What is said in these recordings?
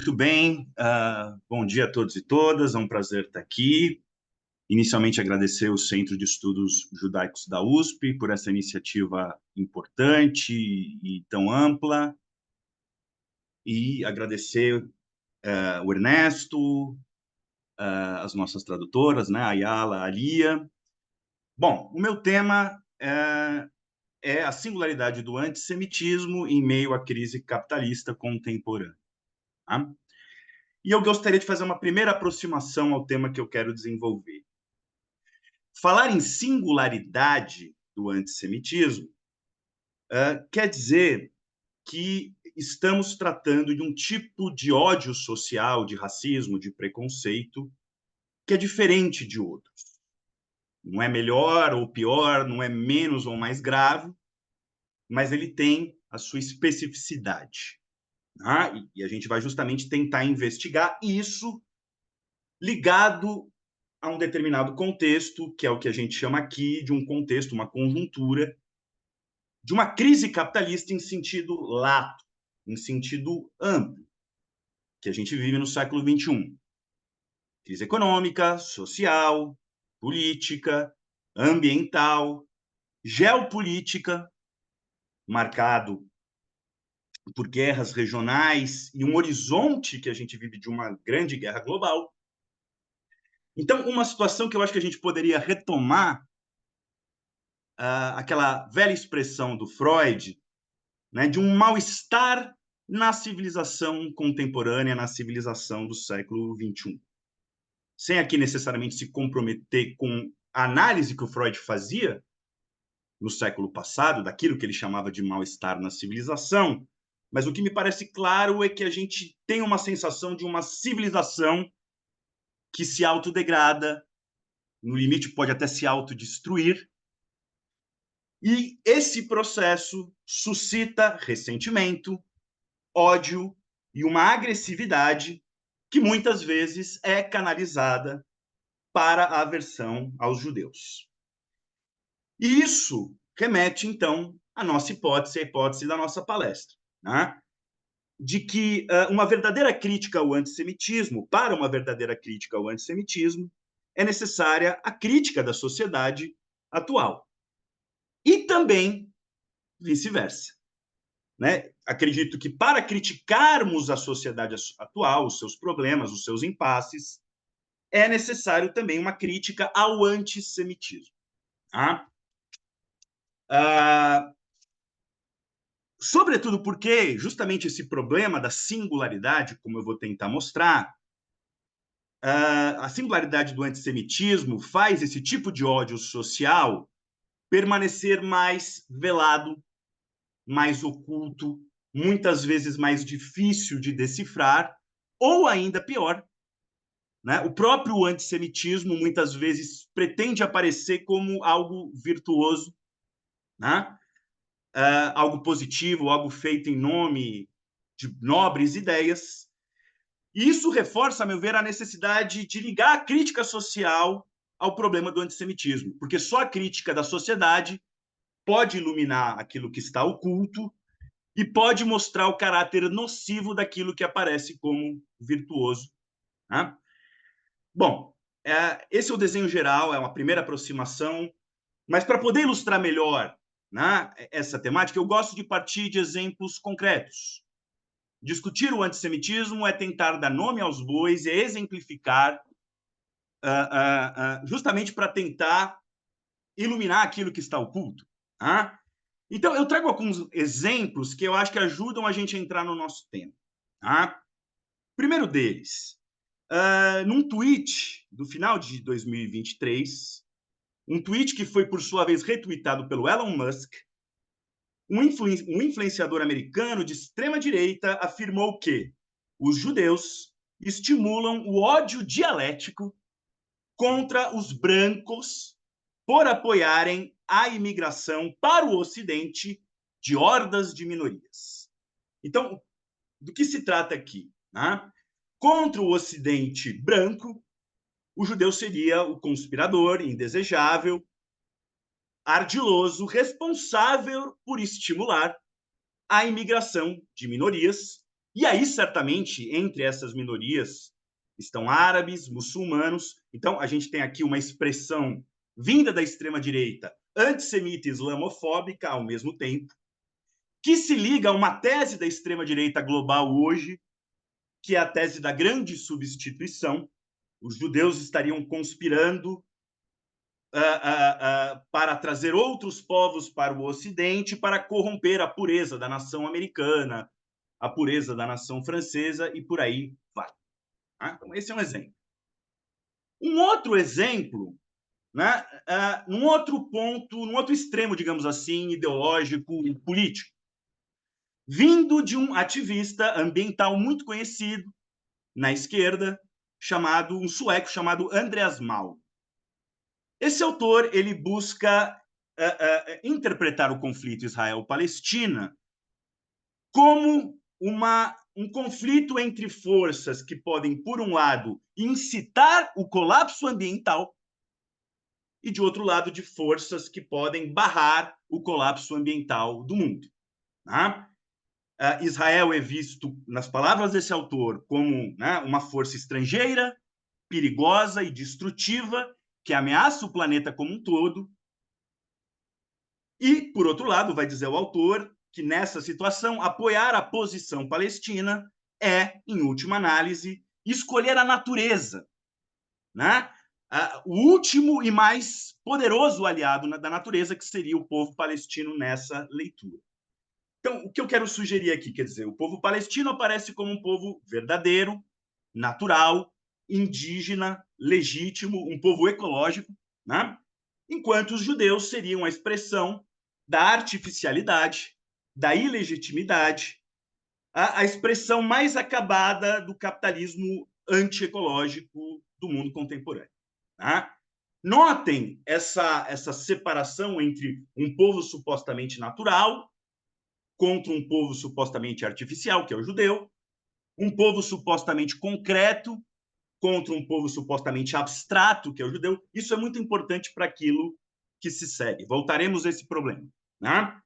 Muito bem, bom dia a todos e todas, é um prazer estar aqui. Inicialmente, agradecer o Centro de Estudos Judaicos da USP por essa iniciativa importante e tão ampla, e agradecer o Ernesto, as nossas tradutoras, né, a Ayala, a Lia. Bom, o meu tema é a singularidade do antissemitismo em meio à crise capitalista contemporânea. Tá? E eu gostaria de fazer uma primeira aproximação ao tema que eu quero desenvolver. Falar em singularidade do antissemitismo quer dizer que estamos tratando de um tipo de ódio social, de racismo, de preconceito, que é diferente de outros. Não é melhor ou pior, não é menos ou mais grave, mas ele tem a sua especificidade. Tá? E a gente vai justamente tentar investigar isso ligado a um determinado contexto, que é o que a gente chama aqui de um contexto, uma conjuntura, de uma crise capitalista em sentido lato, em sentido amplo, que a gente vive no século XXI. Crise econômica, social, política, ambiental, geopolítica, marcado por guerras regionais e um horizonte que a gente vive de uma grande guerra global. Então, uma situação que eu acho que a gente poderia retomar aquela velha expressão do Freud, né, de um mal-estar na civilização contemporânea, na civilização do século XXI. Sem aqui necessariamente se comprometer com a análise que o Freud fazia no século passado, daquilo que ele chamava de mal-estar na civilização, mas o que me parece claro é que a gente tem uma sensação de uma civilização que se autodegrada, no limite pode até se autodestruir, e esse processo suscita ressentimento, ódio e uma agressividade que muitas vezes é canalizada para a aversão aos judeus. E isso remete, então, à nossa hipótese, a hipótese da nossa palestra, né? De que uma verdadeira crítica ao antissemitismo, para uma verdadeira crítica ao antissemitismo, é necessária a crítica da sociedade atual. E também vice-versa. Né? Acredito que para criticarmos a sociedade atual, os seus problemas, os seus impasses, é necessário também uma crítica ao antissemitismo. Tá? Sobretudo porque justamente esse problema da singularidade, como eu vou tentar mostrar, a singularidade do antissemitismo faz esse tipo de ódio social permanecer mais velado, mais oculto, muitas vezes mais difícil de decifrar, ou ainda pior, né? O próprio antissemitismo muitas vezes pretende aparecer como algo virtuoso, né? Algo positivo, algo feito em nome de nobres ideias. E isso reforça, a meu ver, a necessidade de ligar a crítica social ao problema do antissemitismo, porque só a crítica da sociedade pode iluminar aquilo que está oculto e pode mostrar o caráter nocivo daquilo que aparece como virtuoso. Né? Bom, esse é o desenho geral, é uma primeira aproximação, mas para poder ilustrar melhor, né, essa temática, eu gosto de partir de exemplos concretos. Discutir o antissemitismo é tentar dar nome aos bois e exemplificar justamente para tentar iluminar aquilo que está oculto. Tá? Então, eu trago alguns exemplos que eu acho que ajudam a gente a entrar no nosso tema. Tá? Primeiro deles, num tweet do final de 2023, um tweet que foi, por sua vez, retweetado pelo Elon Musk, um influenciador americano de extrema-direita afirmou que os judeus estimulam o ódio dialético contra os brancos por apoiarem a imigração para o Ocidente de hordas de minorias. Então, do que se trata aqui? Né? Contra o Ocidente branco, o judeu seria o conspirador, indesejável, ardiloso, responsável por estimular a imigração de minorias, E aí, certamente, entre essas minorias estão árabes, muçulmanos. Então, a gente tem aqui uma expressão vinda da extrema-direita, antissemita e islamofóbica ao mesmo tempo, que se liga a uma tese da extrema-direita global hoje, que é a tese da grande substituição. Os judeus estariam conspirando para trazer outros povos para o Ocidente, para corromper a pureza da nação americana, a pureza da nação francesa e por aí vai. Então, esse é um exemplo. Um outro exemplo, né, num outro ponto, num outro extremo, digamos assim, ideológico e político, vindo de um ativista ambiental muito conhecido na esquerda, um sueco chamado Andreas Malm. Esse autor ele busca interpretar o conflito Israel-Palestina como um conflito entre forças que podem, por um lado, incitar o colapso ambiental e, de outro lado, de forças que podem barrar o colapso ambiental do mundo. Israel é visto, nas palavras desse autor, como uma força estrangeira, perigosa e destrutiva, que ameaça o planeta como um todo. E, por outro lado, vai dizer o autor que, nessa situação, apoiar a posição palestina é, em última análise, escolher a natureza, né? O último e mais poderoso aliado da natureza, que seria o povo palestino nessa leitura. Então, o que eu quero sugerir aqui, quer dizer, o povo palestino aparece como um povo verdadeiro, natural, indígena, legítimo, um povo ecológico, né? Enquanto os judeus seriam a expressão da artificialidade, da ilegitimidade, a expressão mais acabada do capitalismo antiecológico do mundo contemporâneo. Tá? Notem essa separação entre um povo supostamente natural contra um povo supostamente artificial, que é o judeu, um povo supostamente concreto contra um povo supostamente abstrato, que é o judeu. Isso é muito importante para aquilo que se segue. Voltaremos a esse problema. Né?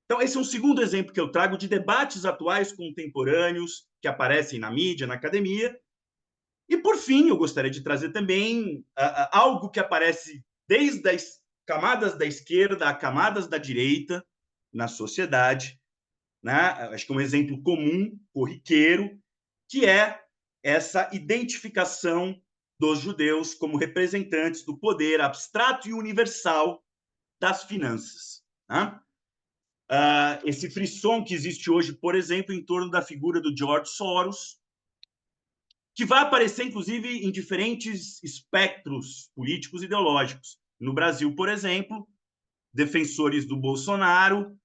Então, esse é um segundo exemplo que eu trago de debates atuais contemporâneos que aparecem na mídia, na academia. E, por fim, eu gostaria de trazer também algo que aparece desde as camadas da esquerda a camadas da direita na sociedade, né? Acho que é um exemplo comum, corriqueiro, que é essa identificação dos judeus como representantes do poder abstrato e universal das finanças. Né? Esse frisson que existe hoje, por exemplo, em torno da figura do George Soros, que vai aparecer, inclusive, em diferentes espectros políticos e ideológicos. No Brasil, por exemplo, defensores do Bolsonaro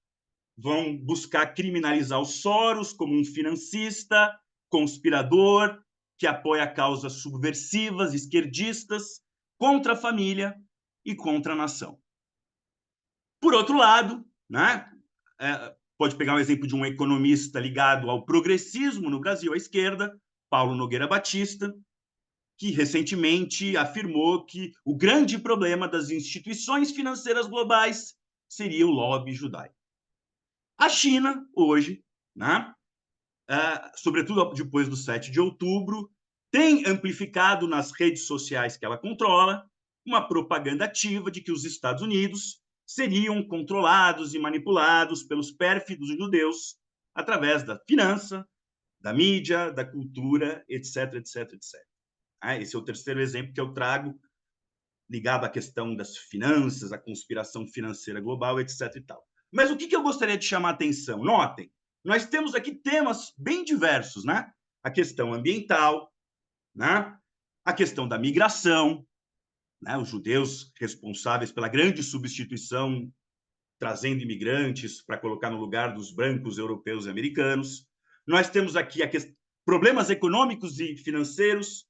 vão buscar criminalizar o Soros como um financista, conspirador, que apoia causas subversivas, esquerdistas, contra a família e contra a nação. Por outro lado, né, pode pegar um exemplo de um economista ligado ao progressismo no Brasil, à esquerda, Paulo Nogueira Batista, que recentemente afirmou que o grande problema das instituições financeiras globais seria o lobby judaico. A China, hoje, né, sobretudo depois do 7 de outubro, tem amplificado nas redes sociais que ela controla uma propaganda ativa de que os Estados Unidos seriam controlados e manipulados pelos pérfidos judeus através da finança, da mídia, da cultura, etc, etc, etc. Esse é o terceiro exemplo que eu trago, ligado à questão das finanças, à conspiração financeira global, etc e tal. Mas o que eu gostaria de chamar a atenção? Notem, nós temos aqui temas bem diversos, né? A questão ambiental, né? A questão da migração, né? Os judeus responsáveis pela grande substituição, trazendo imigrantes para colocar no lugar dos brancos europeus e americanos. Nós temos aqui problemas econômicos e financeiros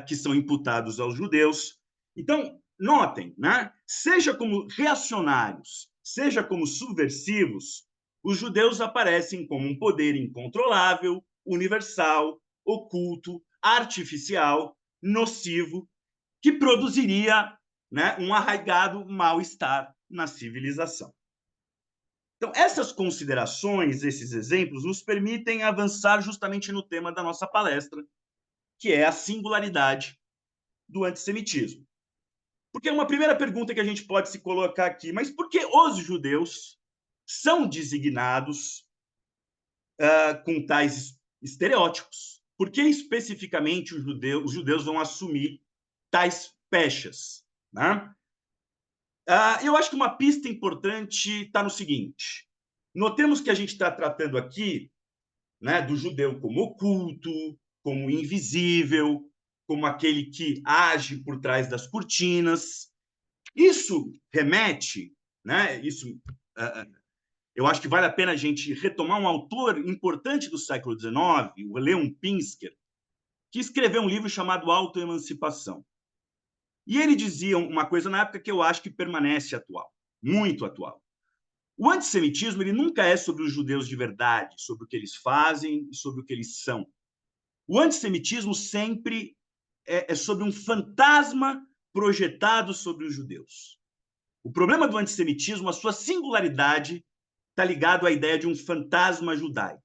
que são imputados aos judeus. Então, notem, né? Seja como reacionários, seja como subversivos, os judeus aparecem como um poder incontrolável, universal, oculto, artificial, nocivo, que produziria, né, um arraigado mal-estar na civilização. Então, essas considerações, esses exemplos, nos permitem avançar justamente no tema da nossa palestra, que é a singularidade do antissemitismo. Porque uma primeira pergunta que a gente pode se colocar aqui, mas por que os judeus são designados com tais estereótipos? Por que especificamente os judeus vão assumir tais pechas? Né? Eu acho que uma pista importante está no seguinte: notemos que a gente está tratando aqui, né, do judeu como oculto, como invisível, como aquele que age por trás das cortinas. Isso remete, né, eu acho que vale a pena a gente retomar um autor importante do século XIX, o Leon Pinsker, que escreveu um livro chamado Autoemancipação. E ele dizia uma coisa na época que eu acho que permanece atual, muito atual. O antissemitismo ele nunca é sobre os judeus de verdade, sobre o que eles fazem e sobre o que eles são. O antissemitismo sempre é sobre um fantasma projetado sobre os judeus. O problema do antissemitismo, a sua singularidade, está ligado à ideia de um fantasma judaico.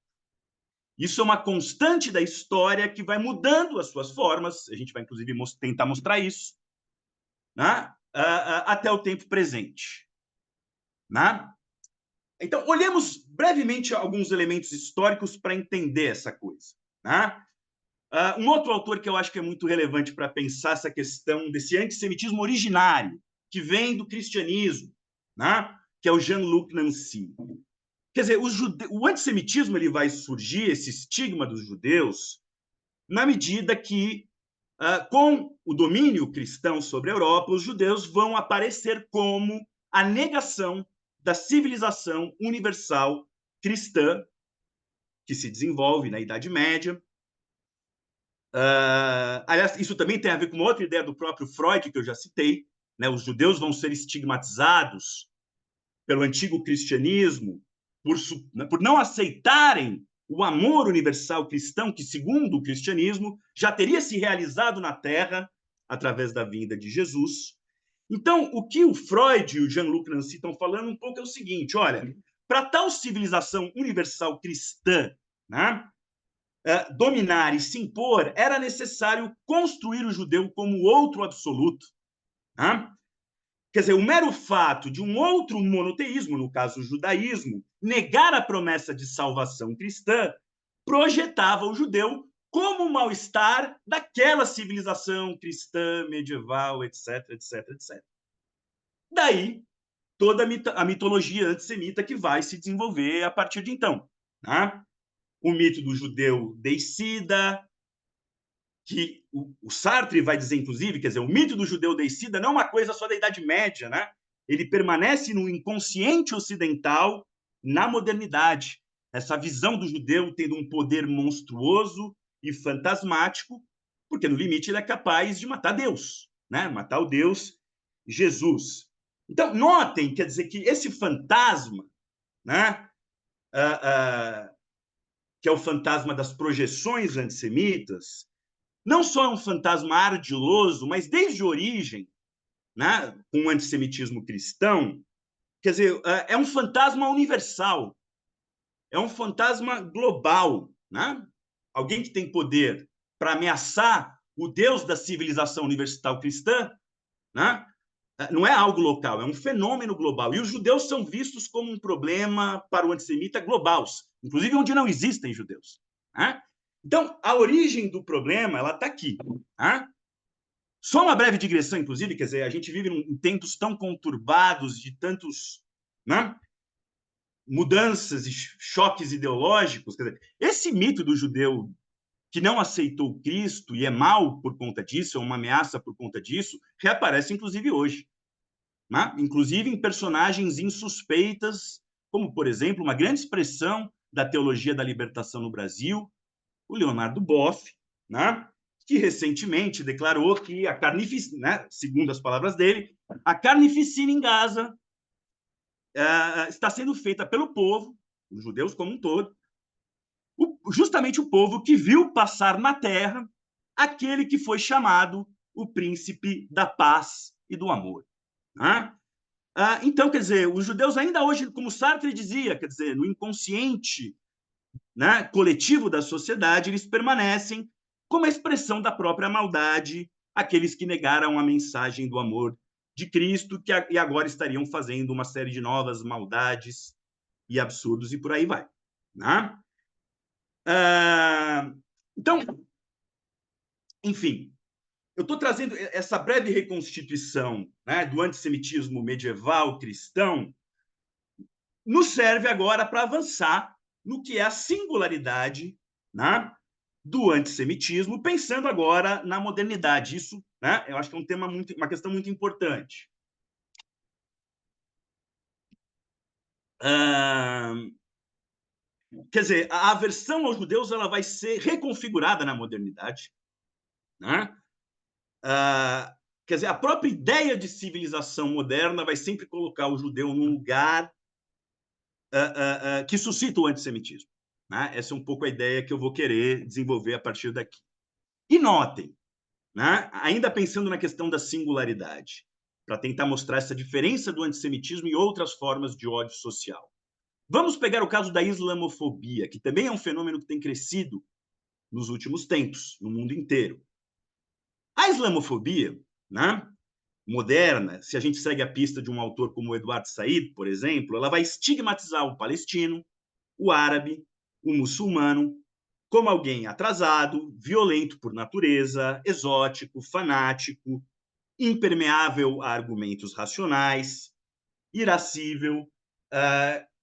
Isso é uma constante da história que vai mudando as suas formas, a gente vai, inclusive, tentar mostrar isso, né? Até o tempo presente. Né? Então, olhemos brevemente alguns elementos históricos para entender essa coisa. Né? Um outro autor que eu acho que é muito relevante para pensar essa questão desse antissemitismo originário, que vem do cristianismo, né? Que é o Jean-Luc Nancy. Quer dizer, o antissemitismo ele vai surgir, esse estigma dos judeus, na medida que, com o domínio cristão sobre a Europa, os judeus vão aparecer como a negação da civilização universal cristã que se desenvolve na Idade Média. Aliás, isso também tem a ver com uma outra ideia do próprio Freud, que eu já citei, né? Os judeus vão ser estigmatizados pelo antigo cristianismo por não aceitarem o amor universal cristão que, segundo o cristianismo, já teria se realizado na Terra através da vinda de Jesus. Então, o que o Freud e o Jean-Luc Nancy estão falando um pouco é o seguinte: olha, para tal civilização universal cristã, né, dominar e se impor, era necessário construir o judeu como outro absoluto. Né? Quer dizer, o mero fato de um outro monoteísmo, no caso o judaísmo, negar a promessa de salvação cristã, projetava o judeu como o mal-estar daquela civilização cristã, medieval, etc, etc, etc. Daí, toda a mitologia antissemita que vai se desenvolver a partir de então. Né? O mito do judeu deicida, que o Sartre vai dizer, inclusive, quer dizer, o mito do judeu deicida não é uma coisa só da Idade Média, né? Ele permanece no inconsciente ocidental na modernidade. Essa visão do judeu tendo um poder monstruoso e fantasmático, porque no limite ele é capaz de matar Deus, né? Matar o Deus Jesus. Então, notem, quer dizer, que esse fantasma, né? Que é o fantasma das projeções antissemitas, não só é um fantasma ardiloso, mas desde a origem, né, com o antissemitismo cristão, quer dizer, é um fantasma universal, é um fantasma global. Né? Alguém que tem poder para ameaçar o Deus da civilização universal cristã, né? Não é algo local, é um fenômeno global. E os judeus são vistos como um problema para o antissemita global, inclusive onde não existem judeus. Né? Então, a origem do problema ela está aqui. Né? Só uma breve digressão, inclusive, quer dizer, a gente vive em tempos tão conturbados, de tantos, né, mudanças e choques ideológicos. Quer dizer, esse mito do judeu que não aceitou Cristo e é mal por conta disso, é uma ameaça por conta disso, reaparece, inclusive, hoje. Né? Inclusive em personagens insuspeitas, como, por exemplo, uma grande expressão da teologia da libertação no Brasil, o Leonardo Boff, né? Que recentemente declarou que a carnificina, né, segundo as palavras dele, a carnificina em Gaza está sendo feita pelo povo, os judeus como um todo, justamente o povo que viu passar na terra aquele que foi chamado o príncipe da paz e do amor. Né? Então, quer dizer, os judeus ainda hoje, como Sartre dizia, quer dizer, no inconsciente, né, coletivo da sociedade, eles permanecem como a expressão da própria maldade, aqueles que negaram a mensagem do amor de Cristo, e agora estariam fazendo uma série de novas maldades e absurdos, e por aí vai. Né? Então, enfim, eu estou trazendo essa breve reconstituição, né, do antissemitismo medieval cristão, nos serve agora para avançar no que é a singularidade, né, do antissemitismo, pensando agora na modernidade. Isso, né, eu acho que é um tema uma questão muito importante. Quer dizer, a aversão aos judeus ela vai ser reconfigurada na modernidade, né? Quer dizer, a própria ideia de civilização moderna vai sempre colocar o judeu num lugar que suscita o antissemitismo. Né? Essa é um pouco a ideia que eu vou querer desenvolver a partir daqui. E notem, né, ainda pensando na questão da singularidade, para tentar mostrar essa diferença do antissemitismo e outras formas de ódio social. Vamos pegar o caso da islamofobia, que também é um fenômeno que tem crescido nos últimos tempos, no mundo inteiro. A islamofobia, né, moderna, se a gente segue a pista de um autor como o Eduardo Said, por exemplo, ela vai estigmatizar o palestino, o árabe, o muçulmano, como alguém atrasado, violento por natureza, exótico, fanático, impermeável a argumentos racionais, irascível,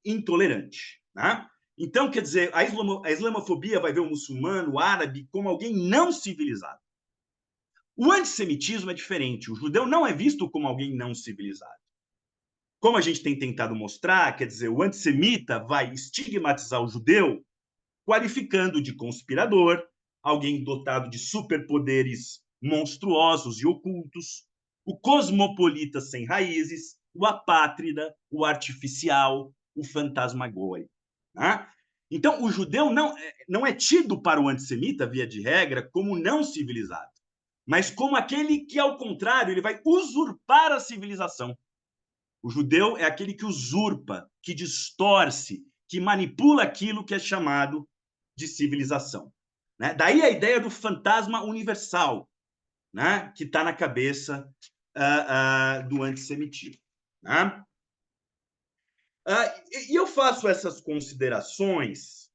intolerante. Né? Então, quer dizer, a islamofobia vai ver o muçulmano, o árabe, como alguém não civilizado. O antissemitismo é diferente. O judeu não é visto como alguém não civilizado. Como a gente tem tentado mostrar, quer dizer, o antissemita vai estigmatizar o judeu qualificando de conspirador, alguém dotado de superpoderes monstruosos e ocultos, o cosmopolita sem raízes, o apátrida, o artificial, o fantasmagórico. Né? Então, o judeu não é tido para o antissemita, via de regra, como não civilizado, mas como aquele que, ao contrário, ele vai usurpar a civilização. O judeu é aquele que usurpa, que distorce, que manipula aquilo que é chamado de civilização. Né? Daí a ideia do fantasma universal, né? Que está na cabeça do antissemitismo. Né? E eu faço essas considerações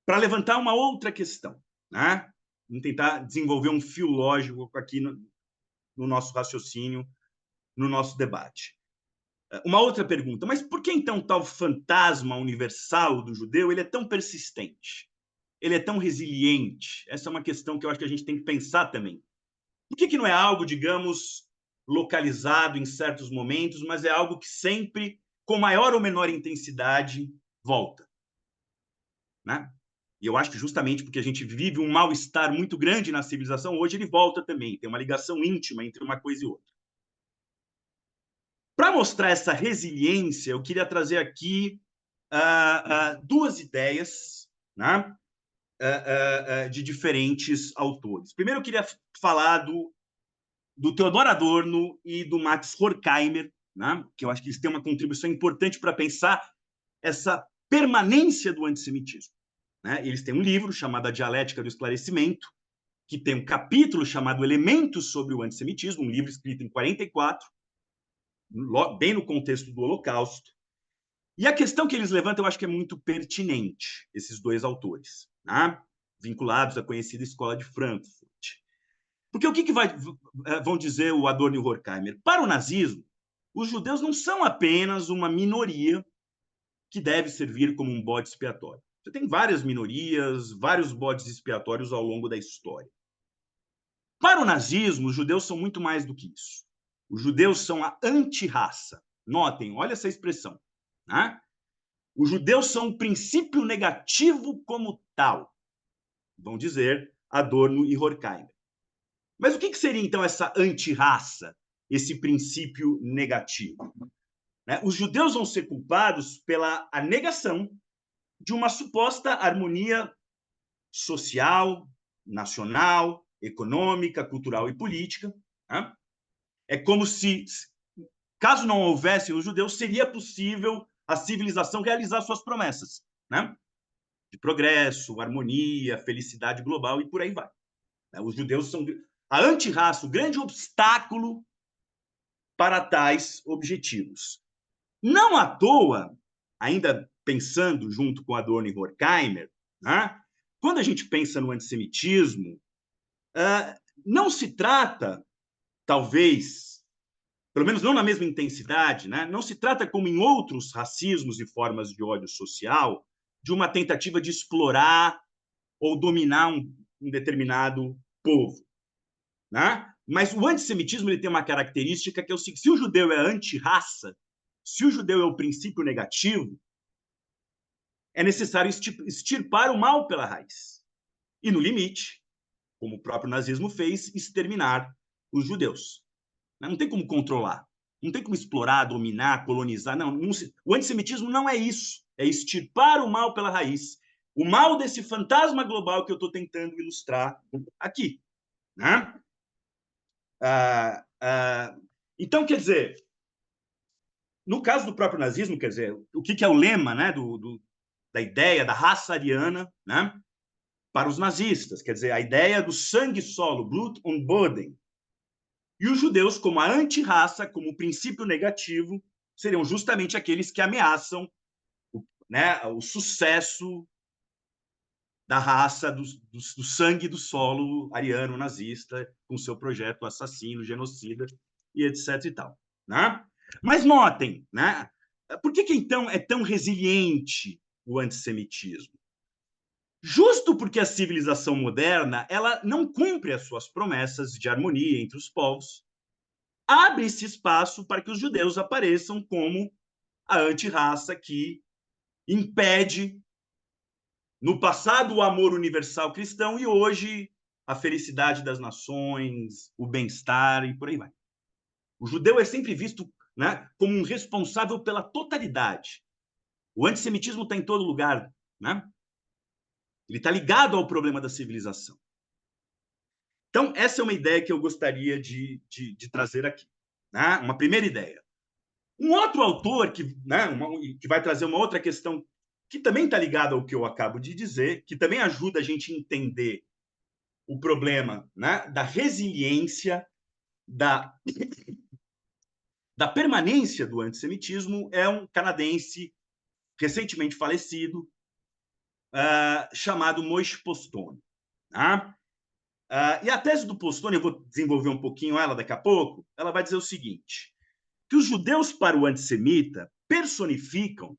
para levantar uma outra questão. Né? Vamos tentar desenvolver um fio lógico aqui no nosso raciocínio, no nosso debate. Uma outra pergunta, mas por que então tal fantasma universal do judeu ele é tão persistente? Ele é tão resiliente? Essa é uma questão que eu acho que a gente tem que pensar também. Por que não é algo, digamos, localizado em certos momentos, mas é algo que sempre, com maior ou menor intensidade, volta? Né? E eu acho que justamente porque a gente vive um mal-estar muito grande na civilização, hoje ele volta também, tem uma ligação íntima entre uma coisa e outra. Para mostrar essa resiliência, eu queria trazer aqui duas ideias, né, de diferentes autores. Primeiro, eu queria falar do Theodor Adorno e do Max Horkheimer, né, que eu acho que eles têm uma contribuição importante para pensar essa permanência do antissemitismo. Né? Eles têm um livro chamado A Dialética do Esclarecimento, que tem um capítulo chamado Elementos sobre o Antissemitismo, um livro escrito em 1944, bem no contexto do Holocausto. E a questão que eles levantam, eu acho que é muito pertinente, esses dois autores, né? Vinculados à conhecida escola de Frankfurt. Porque o que vão dizer o Adorno e o Horkheimer? Para o nazismo, os judeus não são apenas uma minoria que deve servir como um bode expiatório. Você tem várias minorias, vários bodes expiatórios ao longo da história. Para o nazismo, os judeus são muito mais do que isso. Os judeus são a antirraça. Notem, olha essa expressão. Né? Os judeus são um princípio negativo como tal, vão dizer Adorno e Horkheimer. Mas o que seria, então, essa antirraça, esse princípio negativo? Né? Os judeus vão ser culpados pela a negação de uma suposta harmonia social, nacional, econômica, cultural e política. Né? É como se, caso não houvessem os judeus, seria possível a civilização realizar suas promessas, né? De progresso, harmonia, felicidade global e por aí vai. Os judeus são a antirraça, o grande obstáculo para tais objetivos. Não à toa, ainda pensando junto com Adorno e Horkheimer, né? Quando a gente pensa no antissemitismo, não se trata, talvez, pelo menos não na mesma intensidade, né? Não se trata, como em outros racismos e formas de ódio social, de uma tentativa de explorar ou dominar um determinado povo. Né? Mas o antissemitismo ele tem uma característica que é o seguinte: se o judeu é anti-raça, se o judeu é o princípio negativo, é necessário extirpar o mal pela raiz. E, no limite, como o próprio nazismo fez, exterminar os judeus. Não tem como controlar, não tem como explorar, dominar, colonizar. Não, o antissemitismo não é isso. É extirpar o mal pela raiz. O mal desse fantasma global que eu estou tentando ilustrar aqui. Né? Então, quer dizer, no caso do próprio nazismo, quer dizer, o que é o lema, né, da ideia da raça ariana, né, para os nazistas? Quer dizer, a ideia do sangue solo, Blut und Boden. E os judeus, como a antirraça, como princípio negativo, seriam justamente aqueles que ameaçam, né, o sucesso da raça, do sangue do solo ariano nazista, com seu projeto assassino, genocida e etc. e tal. Né? Mas notem, né? Por que então é tão resiliente o antissemitismo? Justo porque a civilização moderna ela não cumpre as suas promessas de harmonia entre os povos, abre-se espaço para que os judeus apareçam como a antirraça que impede, no passado, o amor universal cristão e hoje a felicidade das nações, o bem-estar e por aí vai. O judeu é sempre visto, né, como um responsável pela totalidade. O antissemitismo está em todo lugar, né? Ele está ligado ao problema da civilização. Então, essa é uma ideia que eu gostaria de trazer aqui. Né? Uma primeira ideia. Um outro autor que vai trazer uma outra questão que também está ligada ao que eu acabo de dizer, que também ajuda a gente a entender o problema, né, da resiliência, da permanência do antissemitismo, é um canadense recentemente falecido, chamado Moishe Postone. Tá? E a tese do Postone, eu vou desenvolver um pouquinho ela daqui a pouco, ela vai dizer o seguinte, que os judeus para o antissemita personificam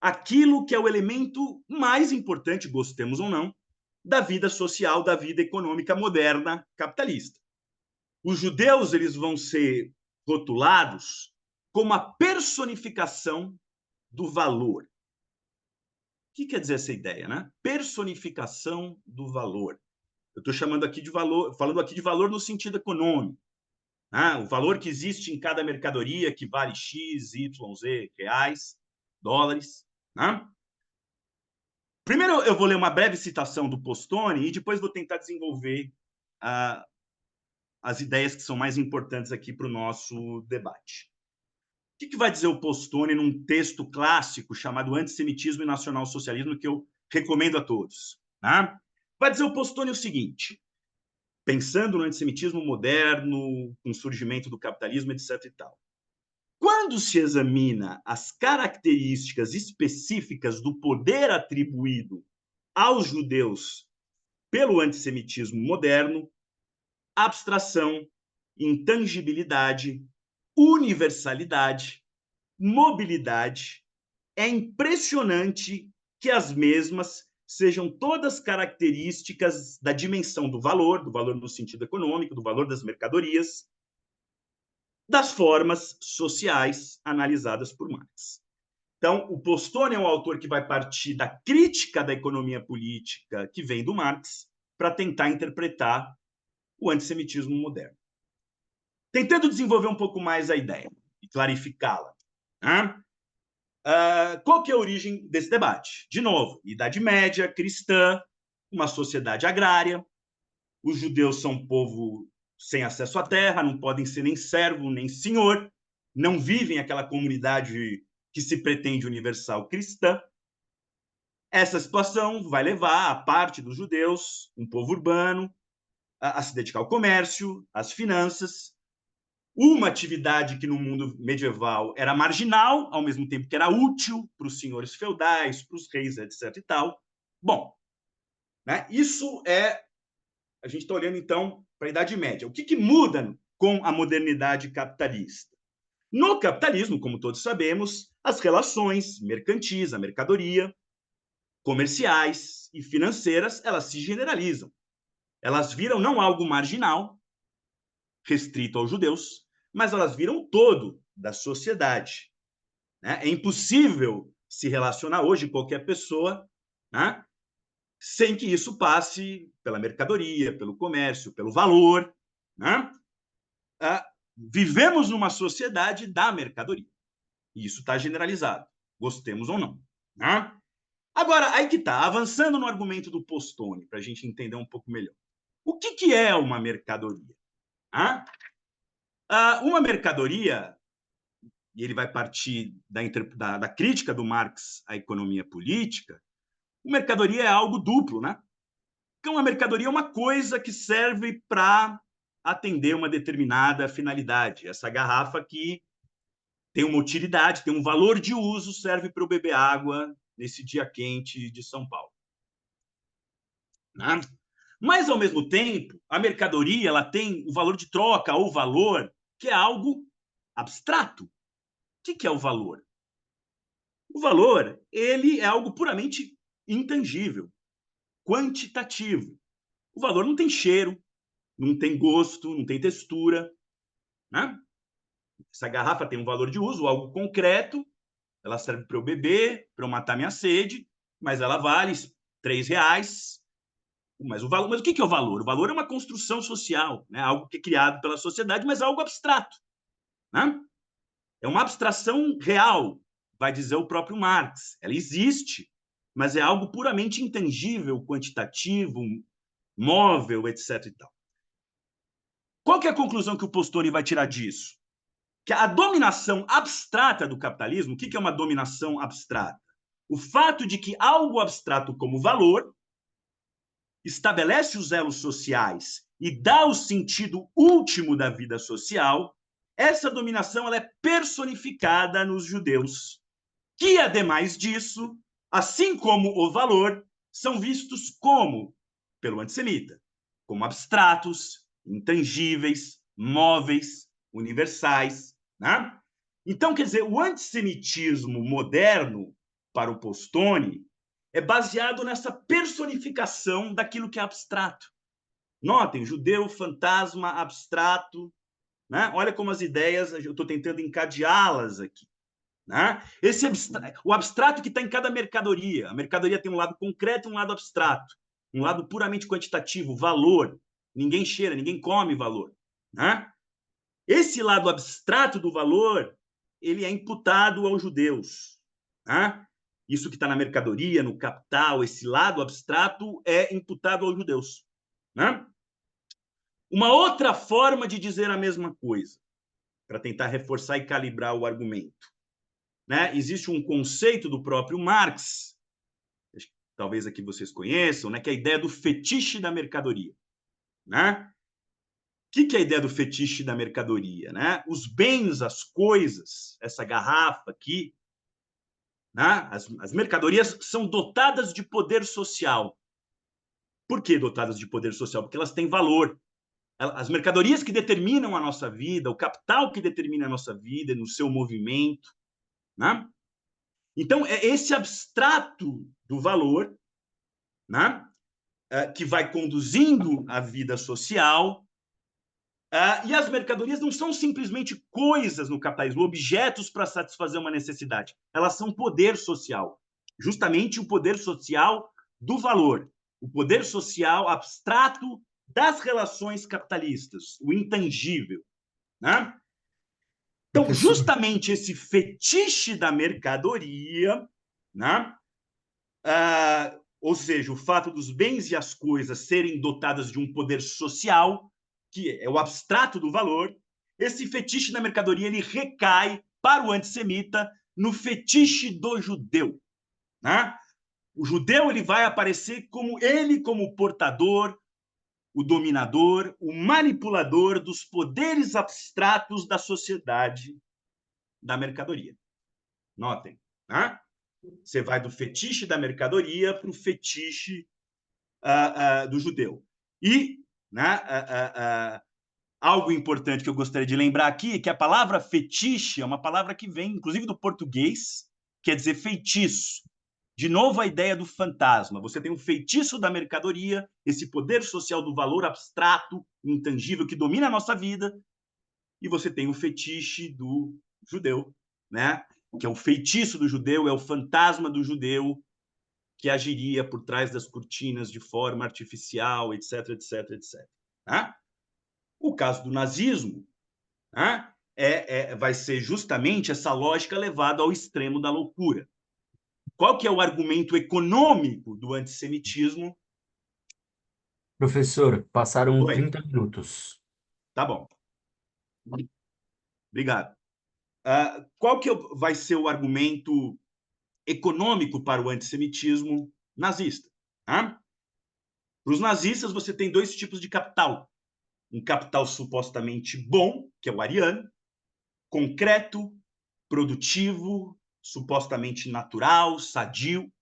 aquilo que é o elemento mais importante, gostemos ou não, da vida social, da vida econômica moderna capitalista. Os judeus eles vão ser rotulados como a personificação do valor. O que quer dizer essa ideia, né? Personificação do valor. Eu estou chamando aqui de valor, falando aqui de valor no sentido econômico. Né? O valor que existe em cada mercadoria que vale X, Y, Z, reais, dólares. Né? Primeiro, eu vou ler uma breve citação do Postone e depois vou tentar desenvolver as ideias que são mais importantes aqui para o nosso debate. O que vai dizer o Postone num texto clássico chamado Antissemitismo e Nacionalsocialismo, que eu recomendo a todos? Né? Vai dizer o Postone o seguinte, pensando no antissemitismo moderno, com o surgimento do capitalismo, etc. e tal. Quando se examina as características específicas do poder atribuído aos judeus pelo antissemitismo moderno, abstração, intangibilidade, universalidade, mobilidade, é impressionante que as mesmas sejam todas características da dimensão do valor no sentido econômico, do valor das mercadorias, das formas sociais analisadas por Marx. Então, o Postone é um autor que vai partir da crítica da economia política que vem do Marx para tentar interpretar o antissemitismo moderno. Tentando desenvolver um pouco mais a ideia e clarificá-la. Né? Qual que é a origem desse debate? De novo, Idade Média, cristã, uma sociedade agrária. os judeus são um povo sem acesso à terra, não podem ser nem servo, nem senhor, não vivem aquela comunidade que se pretende universal cristã. Essa situação vai levar a parte dos judeus, um povo urbano, a se dedicar ao comércio, às finanças, uma atividade que no mundo medieval era marginal, ao mesmo tempo que era útil para os senhores feudais, para os reis, etc. e tal. Bom, né, isso é... A gente está olhando, então, para a Idade Média. O que muda com a modernidade capitalista? No capitalismo, como todos sabemos, as relações mercantis, a mercadoria, comerciais e financeiras, elas se generalizam. Elas viram não algo marginal, restrito aos judeus, mas elas viram o todo da sociedade. Né? É impossível se relacionar hoje qualquer pessoa, né, sem que isso passe pela mercadoria, pelo comércio, pelo valor. Né? Vivemos numa sociedade da mercadoria. E isso está generalizado, gostemos ou não. Né? Agora, aí que está, avançando no argumento do Postone, para a gente entender um pouco melhor. O que é uma mercadoria? Uma mercadoria, e ele vai partir da crítica do Marx à economia política, uma mercadoria é algo duplo, né? Então, uma mercadoria é uma coisa que serve para atender uma determinada finalidade. Essa garrafa aqui tem uma utilidade, tem um valor de uso, serve para eu beber água nesse dia quente de São Paulo. Né? Mas, ao mesmo tempo, a mercadoria ela tem o valor de troca ou valor, que é algo abstrato. O que é o valor? O valor, ele é algo puramente intangível, quantitativo. O valor não tem cheiro, não tem gosto, não tem textura. Né? Essa garrafa tem um valor de uso, algo concreto, ela serve para eu beber, para eu matar minha sede, mas ela vale R$3. Mas o que é o valor? O valor é uma construção social, né? Algo que é criado pela sociedade, mas é algo abstrato. Né? É uma abstração real, vai dizer o próprio Marx. Ela existe, mas é algo puramente intangível, quantitativo, móvel, etc. E tal. Qual que é a conclusão que o Postone vai tirar disso? Que a dominação abstrata do capitalismo, o que é uma dominação abstrata? O fato de que algo abstrato como valor estabelece os elos sociais e dá o sentido último da vida social, essa dominação ela é personificada nos judeus, que, ademais disso, assim como o valor, são vistos como, pelo antissemita, como abstratos, intangíveis, móveis, universais. Né? Então, quer dizer, o antissemitismo moderno, para o Postone, é baseado nessa personificação daquilo que é abstrato. Notem, judeu, fantasma, abstrato. Né? Olha como as ideias, eu estou tentando encadeá-las aqui. Né? O abstrato que está em cada mercadoria. A mercadoria tem um lado concreto e um lado abstrato. Um lado puramente quantitativo, valor. Ninguém cheira, ninguém come valor. Né? Esse lado abstrato do valor, ele é imputado aos judeus. Né? Isso que está na mercadoria, no capital, esse lado abstrato é imputado aos judeus. Né? Uma outra forma de dizer a mesma coisa, para tentar reforçar e calibrar o argumento. Né? Existe um conceito do próprio Marx, talvez aqui vocês conheçam, né? Que é a ideia do fetiche da mercadoria. Né? O que é a ideia do fetiche da mercadoria? Né? Os bens, as coisas, essa garrafa aqui, né? As mercadorias são dotadas de poder social. Por que dotadas de poder social? Porque elas têm valor. As mercadorias que determinam a nossa vida, o capital que determina a nossa vida no seu movimento. Né? Então, é esse abstrato do valor, né? Que vai conduzindo a vida social. E as mercadorias não são simplesmente coisas no capitalismo, objetos para satisfazer uma necessidade. Elas são poder social. Justamente o poder social do valor. O poder social abstrato das relações capitalistas, o intangível. Né? Então, Professor, justamente esse fetiche da mercadoria, né, ou seja, o fato dos bens e as coisas serem dotadas de um poder social, que é o abstrato do valor, esse fetiche da mercadoria ele recai para o antissemita no fetiche do judeu, né? O judeu ele vai aparecer como portador, o dominador, o manipulador dos poderes abstratos da sociedade da mercadoria. Notem, né? Você vai do fetiche da mercadoria para o fetiche do judeu. E, né, algo importante que eu gostaria de lembrar aqui é que a palavra fetiche é uma palavra que vem, inclusive, do português, quer dizer feitiço. De novo, a ideia do fantasma. Você tem um feitiço da mercadoria, esse poder social do valor abstrato, intangível, que domina a nossa vida, e você tem o fetiche do judeu, né? Que é o feitiço do judeu, é o fantasma do judeu que agiria por trás das cortinas de forma artificial, etc, etc, etc. Né? O caso do nazismo, né? Vai ser justamente essa lógica levada ao extremo da loucura. Qual que é o argumento econômico do antissemitismo? Professor, passaram Oi, 30 minutos. tá bom. Obrigado. Qual que vai ser o argumento econômico para o antissemitismo nazista? Tá? Para os nazistas, você tem dois tipos de capital. Um capital supostamente bom, que é o ariano, concreto, produtivo, supostamente natural, sadio,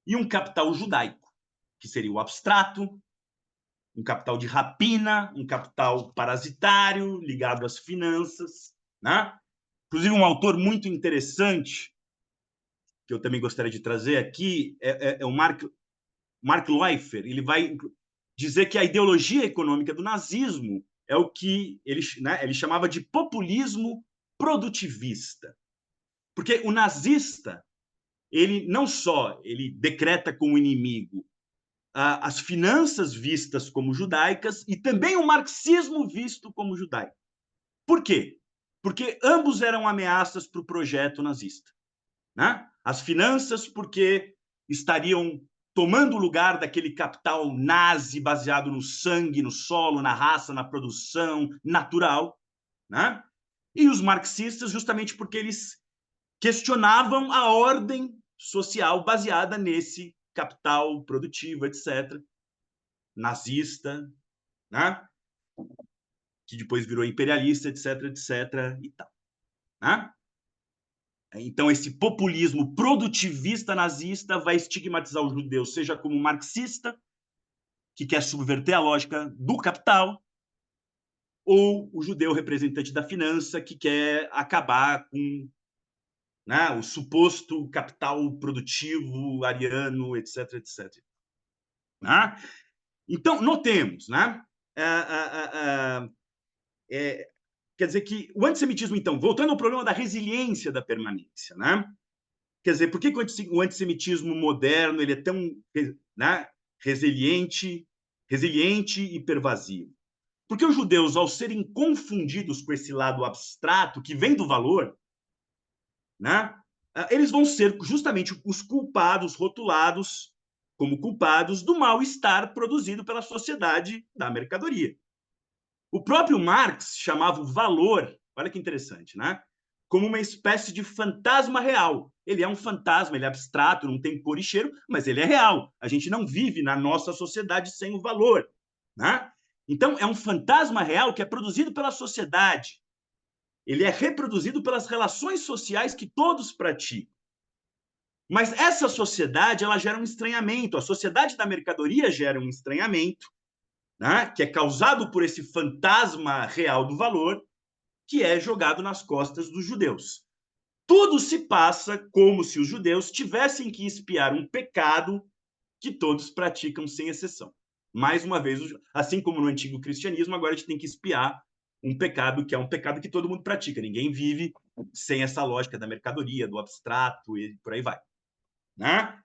e um capital judaico, que seria o abstrato, um capital de rapina, um capital parasitário, ligado às finanças. Né? Inclusive, um autor muito interessante, que eu também gostaria de trazer aqui, é o Mark Leufer. Ele vai dizer que a ideologia econômica do nazismo é o que ele chamava de populismo produtivista. Porque o nazista, ele não só ele decreta como inimigo as finanças vistas como judaicas e também o marxismo visto como judaico. Por quê? Porque ambos eram ameaças para o projeto nazista. Né? As finanças, porque estariam tomando o lugar daquele capital nazi baseado no sangue, no solo, na raça, na produção natural. Né? E os marxistas, justamente porque eles questionavam a ordem social baseada nesse capital produtivo, etc., nazista, né? Que depois virou imperialista, etc., etc., e tal. Né? Então, esse populismo produtivista nazista vai estigmatizar o judeu, seja como marxista, que quer subverter a lógica do capital, ou o judeu representante da finança, que quer acabar com, né, o suposto capital produtivo ariano, etc, etc. Né? Então, notemos, né? Quer dizer que o antissemitismo, então, voltando ao problema da resiliência da permanência, né? Quer dizer, por que o antissemitismo moderno ele é tão, né, resiliente e pervasivo? Porque os judeus, ao serem confundidos com esse lado abstrato que vem do valor, né, eles vão ser justamente os culpados, rotulados como culpados do mal-estar produzido pela sociedade da mercadoria. O próprio Marx chamava o valor, olha que interessante, né? Como uma espécie de fantasma real. Ele é um fantasma, ele é abstrato, não tem cor e cheiro, mas ele é real. A gente não vive na nossa sociedade sem o valor. Né? Então, é um fantasma real que é produzido pela sociedade. Ele é reproduzido pelas relações sociais que todos praticam. Mas essa sociedade, ela gera um estranhamento. A sociedade da mercadoria gera um estranhamento, né? Que é causado por esse fantasma real do valor, que é jogado nas costas dos judeus. Tudo se passa como se os judeus tivessem que expiar um pecado que todos praticam sem exceção. Mais uma vez, assim como no antigo cristianismo, agora a gente tem que expiar um pecado que é um pecado que todo mundo pratica. Ninguém vive sem essa lógica da mercadoria, do abstrato e por aí vai. Né?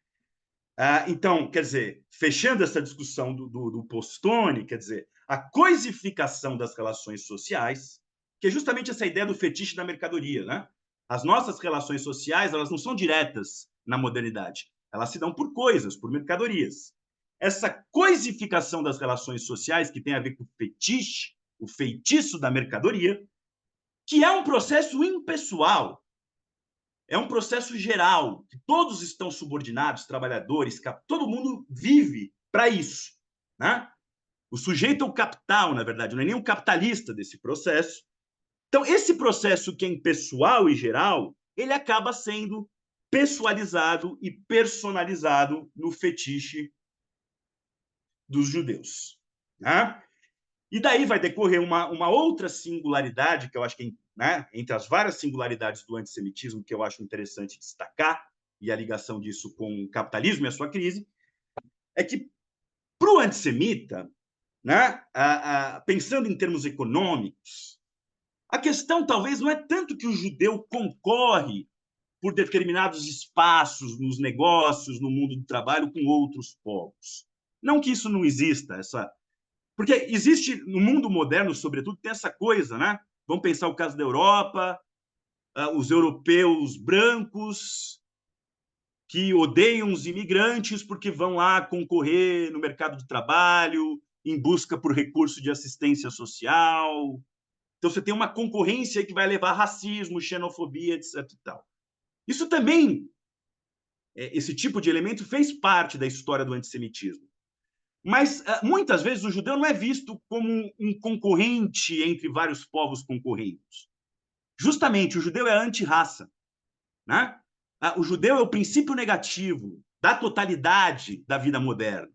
Então, quer dizer, fechando essa discussão do Postone, quer dizer, a coisificação das relações sociais, que é justamente essa ideia do fetiche da mercadoria, né? As nossas relações sociais, elas não são diretas na modernidade. Elas se dão por coisas, por mercadorias. Essa coisificação das relações sociais, que tem a ver com o fetiche, o feitiço da mercadoria, que é um processo impessoal, é um processo geral, que todos estão subordinados, trabalhadores, todo mundo vive para isso, né? O sujeito é o capital, na verdade, não é nem um capitalista desse processo. Então, esse processo que é impessoal e geral, ele acaba sendo pessoalizado e personalizado no fetiche dos judeus, né? E daí vai decorrer uma outra singularidade, que eu acho que, né, entre as várias singularidades do antissemitismo, que eu acho interessante destacar, e a ligação disso com o capitalismo e a sua crise, é que, para o antissemita, né, pensando em termos econômicos, a questão talvez não é tanto que o judeu concorre por determinados espaços nos negócios, no mundo do trabalho, com outros povos. Não que isso não exista, porque existe, no mundo moderno, sobretudo, tem essa coisa, né? Vamos pensar o caso da Europa, os europeus brancos que odeiam os imigrantes porque vão lá concorrer no mercado de trabalho em busca por recurso de assistência social. Então, você tem uma concorrência que vai levar a racismo, xenofobia, etc. E tal. Isso também, esse tipo de elemento fez parte da história do antissemitismo. Mas, muitas vezes, o judeu não é visto como um concorrente entre vários povos concorrentes. Justamente, o judeu é anti-raça, né? O judeu é o princípio negativo da totalidade da vida moderna.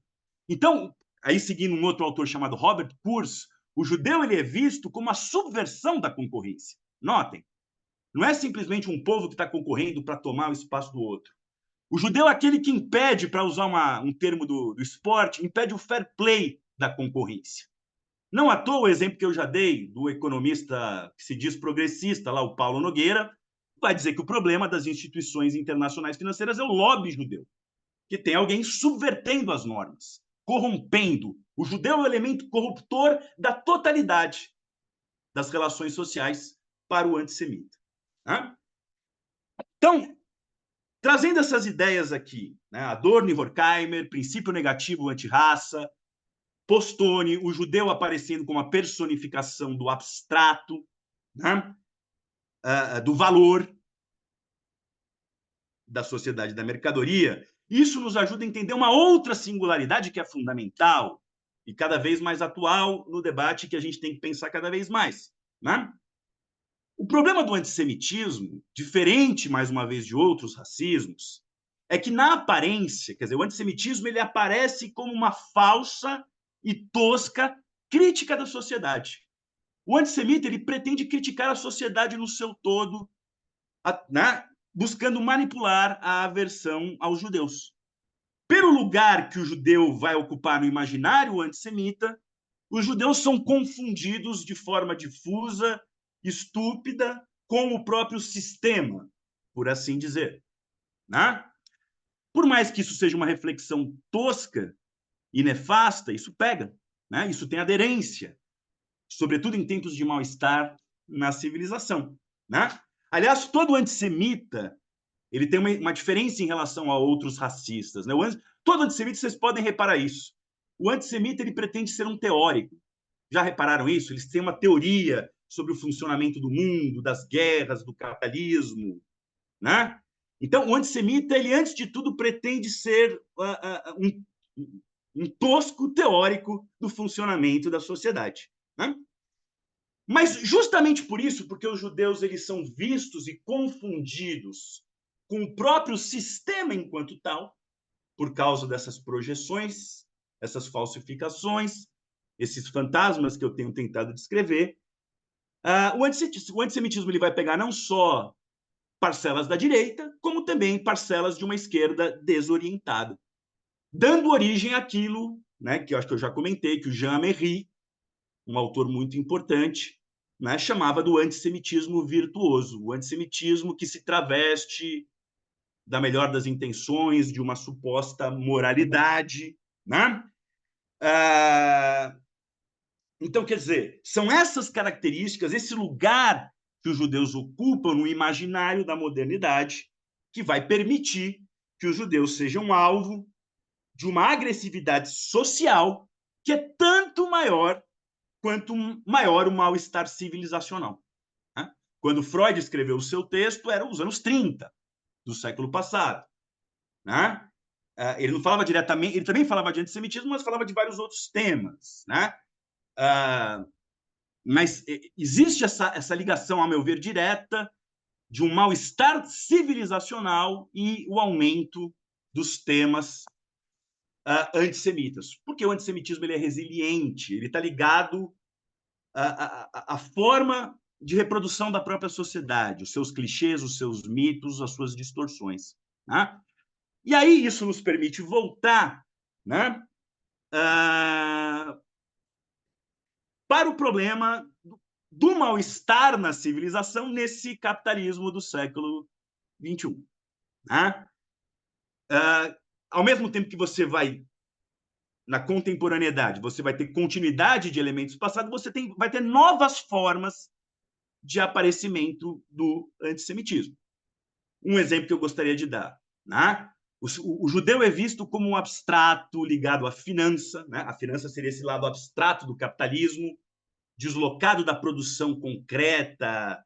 Então, aí seguindo um outro autor chamado Robert Kurz, o judeu ele é visto como a subversão da concorrência. Notem, não é simplesmente um povo que está concorrendo para tomar o espaço do outro. O judeu é aquele que impede, para usar um termo do esporte, impede o fair play da concorrência. Não à toa o exemplo que eu já dei do economista que se diz progressista, lá o Paulo Nogueira, vai dizer que o problema das instituições internacionais financeiras é o lobby judeu, que tem alguém subvertendo as normas, corrompendo. O judeu é o elemento corruptor da totalidade das relações sociais para o antissemita. Né? Então, trazendo essas ideias aqui, né? Adorno e Horkheimer, princípio negativo anti-raça, Postone, o judeu aparecendo como a personificação do abstrato, né? Do valor da sociedade da mercadoria, isso nos ajuda a entender uma outra singularidade que é fundamental e cada vez mais atual no debate que a gente tem que pensar cada vez mais. Né? O problema do antissemitismo, diferente, mais uma vez, de outros racismos, é que, na aparência, quer dizer, o antissemitismo ele aparece como uma falsa e tosca crítica da sociedade. O antissemita ele pretende criticar a sociedade no seu todo, né, buscando manipular a aversão aos judeus. Pelo lugar que o judeu vai ocupar no imaginário antissemita, os judeus são confundidos de forma difusa, estúpida, com o próprio sistema, por assim dizer. Né? Por mais que isso seja uma reflexão tosca e nefasta, isso pega, né? Isso tem aderência, sobretudo em tempos de mal-estar na civilização. Né? Aliás, todo antissemita ele tem uma diferença em relação a outros racistas. Né? Todo antissemita, vocês podem reparar isso. O antissemita ele pretende ser um teórico. Já repararam isso? Eles têm uma teoria sobre o funcionamento do mundo, das guerras, do capitalismo. Né? Então, o antissemita, ele, antes de tudo, pretende ser um tosco teórico do funcionamento da sociedade. Né? Mas, justamente por isso, porque os judeus eles são vistos e confundidos com o próprio sistema enquanto tal, por causa dessas projeções, essas falsificações, esses fantasmas que eu tenho tentado descrever, o antissemitismo ele vai pegar não só parcelas da direita, como também parcelas de uma esquerda desorientada, dando origem àquilo, né, que eu acho que eu já comentei, que o Jean Améry, um autor muito importante, né, chamava do antissemitismo virtuoso, o antissemitismo que se traveste da melhor das intenções, de uma suposta moralidade. Né? Então, quer dizer, são essas características, esse lugar que os judeus ocupam no imaginário da modernidade, que vai permitir que os judeus sejam alvo de uma agressividade social que é tanto maior quanto maior o mal-estar civilizacional. Né? Quando Freud escreveu o seu texto, eram os anos 30 do século passado. Né? Ele não falava diretamente, ele também falava de antissemitismo, mas falava de vários outros temas. Né? Mas existe essa ligação, a meu ver, direta de um mal-estar civilizacional e o aumento dos temas antissemitas. Porque o antissemitismo ele é resiliente, ele está ligado à forma de reprodução da própria sociedade, os seus clichês, os seus mitos, as suas distorções. Né? E aí isso nos permite voltar, né, para o problema do mal-estar na civilização nesse capitalismo do século XXI. Né? Ao mesmo tempo que você vai, na contemporaneidade, você vai ter continuidade de elementos passados, você vai ter novas formas de aparecimento do antissemitismo. Um exemplo que eu gostaria de dar. Né? O judeu é visto como um abstrato ligado à finança. Né? A finança seria esse lado abstrato do capitalismo, deslocado da produção concreta,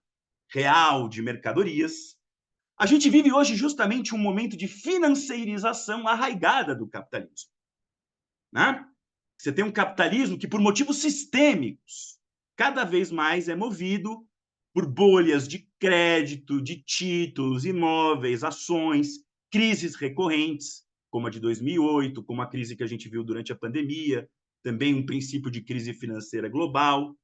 real de mercadorias. A gente vive hoje justamente um momento de financeirização arraigada do capitalismo. Né? Você tem um capitalismo que, por motivos sistêmicos, cada vez mais é movido por bolhas de crédito, de títulos, imóveis, ações, crises recorrentes, como a de 2008, como a crise que a gente viu durante a pandemia, também um princípio de crise financeira global.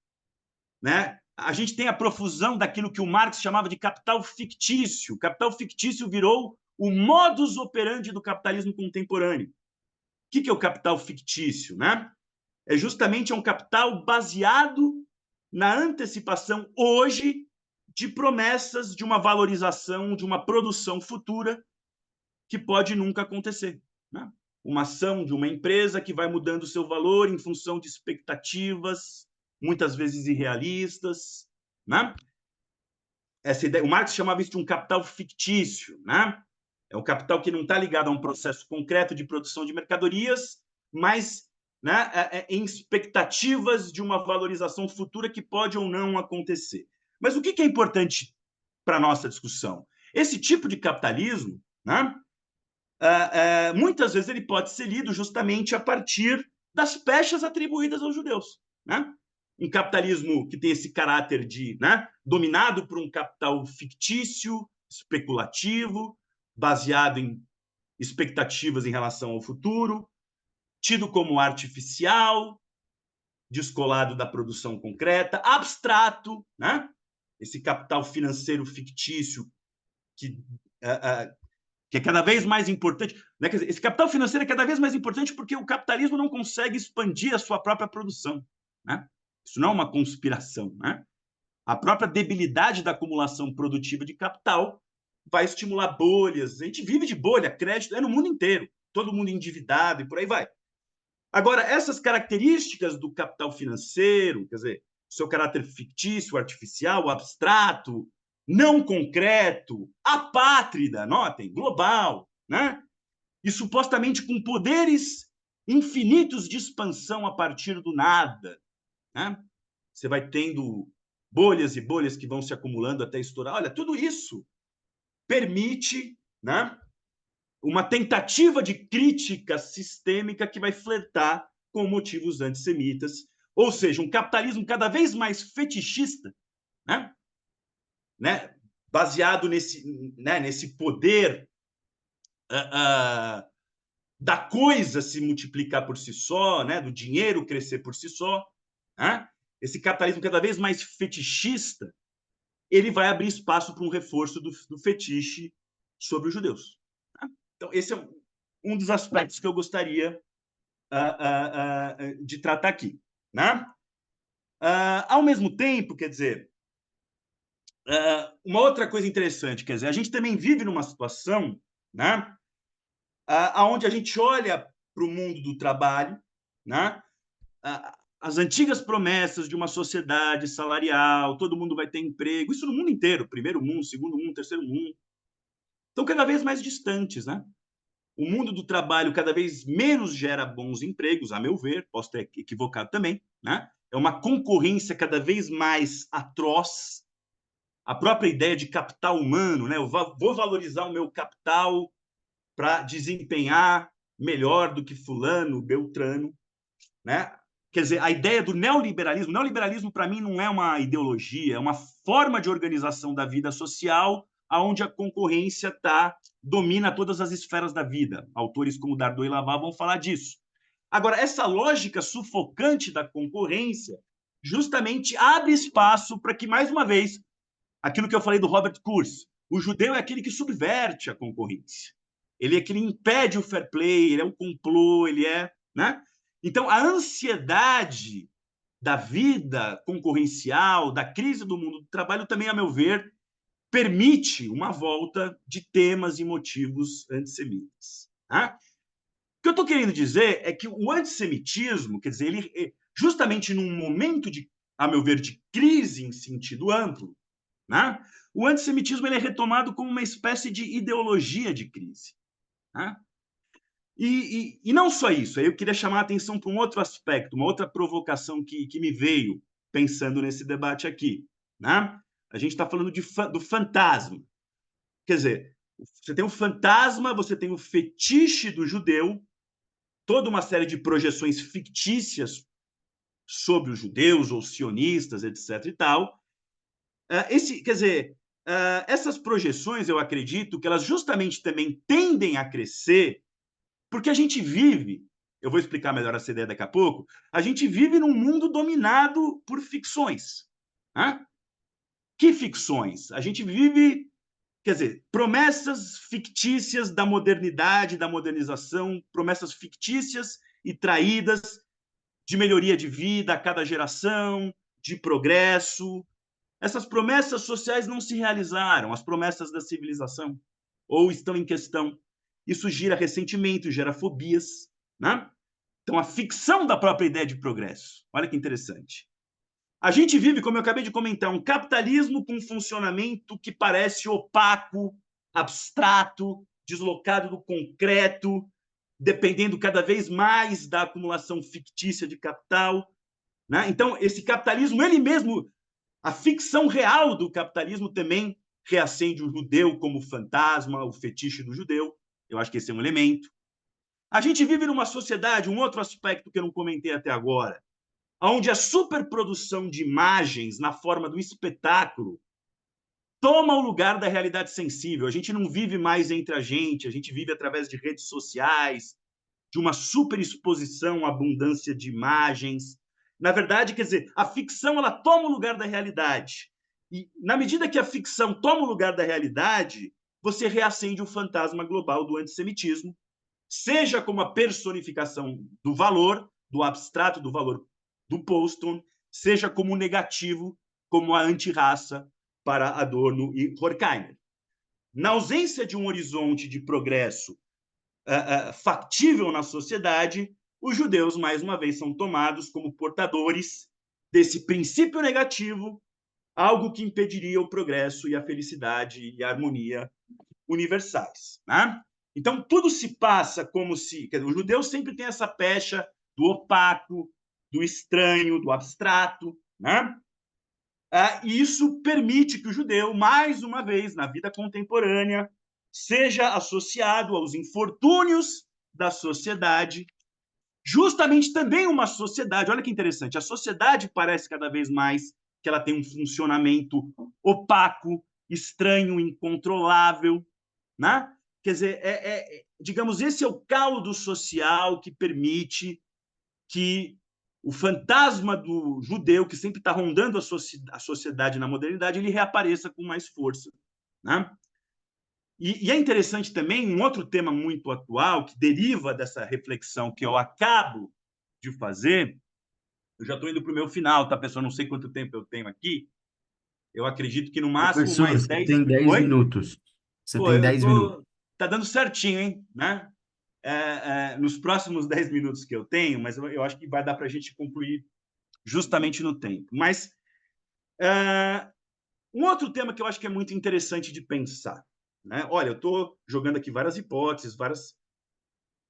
Né? A gente tem a profusão daquilo que o Marx chamava de capital fictício. O capital fictício virou o modus operandi do capitalismo contemporâneo. O que é o capital fictício? Né? É justamente um capital baseado na antecipação hoje de promessas de uma valorização, de uma produção futura que pode nunca acontecer. Né? Uma ação de uma empresa que vai mudando seu valor em função de expectativas, muitas vezes irrealistas. Né? Essa ideia, o Marx chamava isso de um capital fictício. Né? É um capital que não está ligado a um processo concreto de produção de mercadorias, mas, né, em expectativas de uma valorização futura que pode ou não acontecer. Mas o que é importante para a nossa discussão? Esse tipo de capitalismo, né, muitas vezes ele pode ser lido justamente a partir das pechas atribuídas aos judeus. Né? Um capitalismo que tem esse caráter de, né, dominado por um capital fictício, especulativo, baseado em expectativas em relação ao futuro, tido como artificial, descolado da produção concreta, abstrato, né? Esse capital financeiro fictício que é cada vez mais importante. Né? Quer dizer, esse capital financeiro é cada vez mais importante porque o capitalismo não consegue expandir a sua própria produção. Né? Isso não é uma conspiração. Né? A própria debilidade da acumulação produtiva de capital vai estimular bolhas. A gente vive de bolha, crédito, é no mundo inteiro. Todo mundo endividado e por aí vai. Agora, essas características do capital financeiro, quer dizer, seu caráter fictício, artificial, abstrato, não concreto, apátrida, notem, global, né? E supostamente com poderes infinitos de expansão a partir do nada. Né? Você vai tendo bolhas e bolhas que vão se acumulando até estourar. Olha, tudo isso permite, né, uma tentativa de crítica sistêmica que vai flertar com motivos antissemitas, ou seja, um capitalismo cada vez mais fetichista, né, baseado nesse poder da coisa se multiplicar por si só, né, do dinheiro crescer por si só. Né? Esse capitalismo cada vez mais fetichista, ele vai abrir espaço para um reforço do fetiche sobre os judeus. Né? Então, esse é um dos aspectos que eu gostaria de tratar aqui. Né? Ao mesmo tempo, quer dizer, uma outra coisa interessante, quer dizer, a gente também vive numa situação, né, onde a gente olha para o mundo do trabalho, né, as antigas promessas de uma sociedade salarial, todo mundo vai ter emprego, isso no mundo inteiro, primeiro mundo, segundo mundo, terceiro mundo, estão cada vez mais distantes, né? o mundo do trabalho cada vez menos gera bons empregos, a meu ver, posso ter equivocado também, né? É uma concorrência cada vez mais atroz. A própria ideia de capital humano, né? Eu vou valorizar o meu capital para desempenhar melhor do que fulano, beltrano, né? Quer dizer, a ideia do neoliberalismo, o neoliberalismo para mim não é uma ideologia, é uma forma de organização da vida social onde a concorrência domina todas as esferas da vida. Autores como Dardot e Laval vão falar disso. Agora, essa lógica sufocante da concorrência justamente abre espaço para que, mais uma vez, aquilo que eu falei do Robert Kurz, o judeu é aquele que subverte a concorrência. Ele é que impede o fair play, ele é um complô, ele é, né? Então, a ansiedade da vida concorrencial, da crise do mundo do trabalho, também, a meu ver, permite uma volta de temas e motivos antissemitas. Tá? O que eu estou querendo dizer é que o antissemitismo, quer dizer, ele justamente num momento de, a meu ver, de crise em sentido amplo, né? O antissemitismo ele é retomado como uma espécie de ideologia de crise. Né? E não só isso, eu queria chamar a atenção para um outro aspecto, uma outra provocação que me veio pensando nesse debate aqui. Né? A gente está falando do fantasma. Quer dizer, você tem o fantasma, você tem o fetiche do judeu, toda uma série de projeções fictícias sobre os judeus ou sionistas, etc. e tal. Quer dizer, essas projeções, eu acredito que elas justamente também tendem a crescer porque a gente vive, eu vou explicar melhor essa ideia daqui a pouco, a gente vive num mundo dominado por ficções. Né? Que ficções? A gente vive, quer dizer, promessas fictícias da modernidade, da modernização, promessas fictícias e traídas de melhoria de vida a cada geração, de progresso. Essas promessas sociais não se realizaram, as promessas da civilização, ou estão em questão. Isso gera ressentimento, gera fobias. Né? Então, a ficção da própria ideia de progresso. Olha que interessante. A gente vive, como eu acabei de comentar, um capitalismo com um funcionamento que parece opaco, abstrato, deslocado do concreto, dependendo cada vez mais da acumulação fictícia de capital. Né? Então, esse capitalismo, ele mesmo, a ficção real do capitalismo também reacende o judeu como fantasma, o fetiche do judeu. Eu acho que esse é um elemento. A gente vive numa sociedade, um outro aspecto que eu não comentei até agora, onde a superprodução de imagens na forma do espetáculo toma o lugar da realidade sensível. A gente não vive mais entre a gente vive através de redes sociais, de uma superexposição, abundância de imagens. Na verdade, quer dizer, a ficção ela toma o lugar da realidade. E na medida que a ficção toma o lugar da realidade, você reacende o fantasma global do antissemitismo, seja como a personificação do valor, do abstrato do valor do Poston, seja como negativo, como a antirraça para Adorno e Horkheimer. Na ausência de um horizonte de progresso factível na sociedade, os judeus, mais uma vez, são tomados como portadores desse princípio negativo, algo que impediria o progresso e a felicidade e a harmonia universais. Né? Então, tudo se passa como se... Quer dizer, o judeu sempre tem essa pecha do opaco, do estranho, do abstrato. Né? E isso permite que o judeu, mais uma vez, na vida contemporânea, seja associado aos infortúnios da sociedade, justamente também uma sociedade, olha que interessante, a sociedade parece cada vez mais que ela tem um funcionamento opaco, estranho, incontrolável, né? Quer dizer, digamos, esse é o caldo social que permite que o fantasma do judeu, que sempre está rondando a sociedade na modernidade, ele reapareça com mais força. Né? E é interessante também um outro tema muito atual, que deriva dessa reflexão que eu acabo de fazer. Eu já estou indo para o meu final, tá, pessoal? Não sei quanto tempo eu tenho aqui. Eu acredito que no máximo Professor, umas você 10. tem 10 Oi? minutos. Você Pô, tem eu 10 minutos. tô. Tá dando certinho, hein? Né? Nos próximos 10 minutos que eu tenho, mas eu acho que vai dar para a gente concluir justamente no tempo. Mas um outro tema que eu acho que é muito interessante de pensar. Né? Olha, eu estou jogando aqui várias hipóteses, várias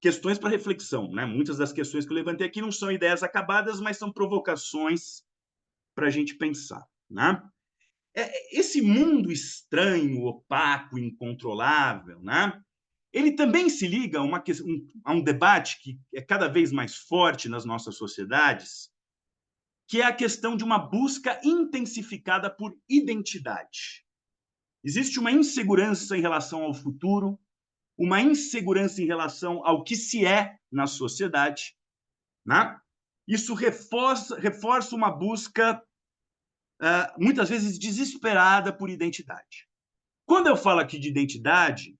questões para reflexão, né? Muitas das questões que eu levantei aqui não são ideias acabadas, mas são provocações para a gente pensar, né? Esse mundo estranho, opaco, incontrolável, né? Ele também se liga a um debate que é cada vez mais forte nas nossas sociedades, que é a questão de uma busca intensificada por identidade. Existe uma insegurança em relação ao futuro, uma insegurança em relação ao que se é na sociedade, né? Isso reforça uma busca, muitas vezes desesperada por identidade. Quando eu falo aqui de identidade,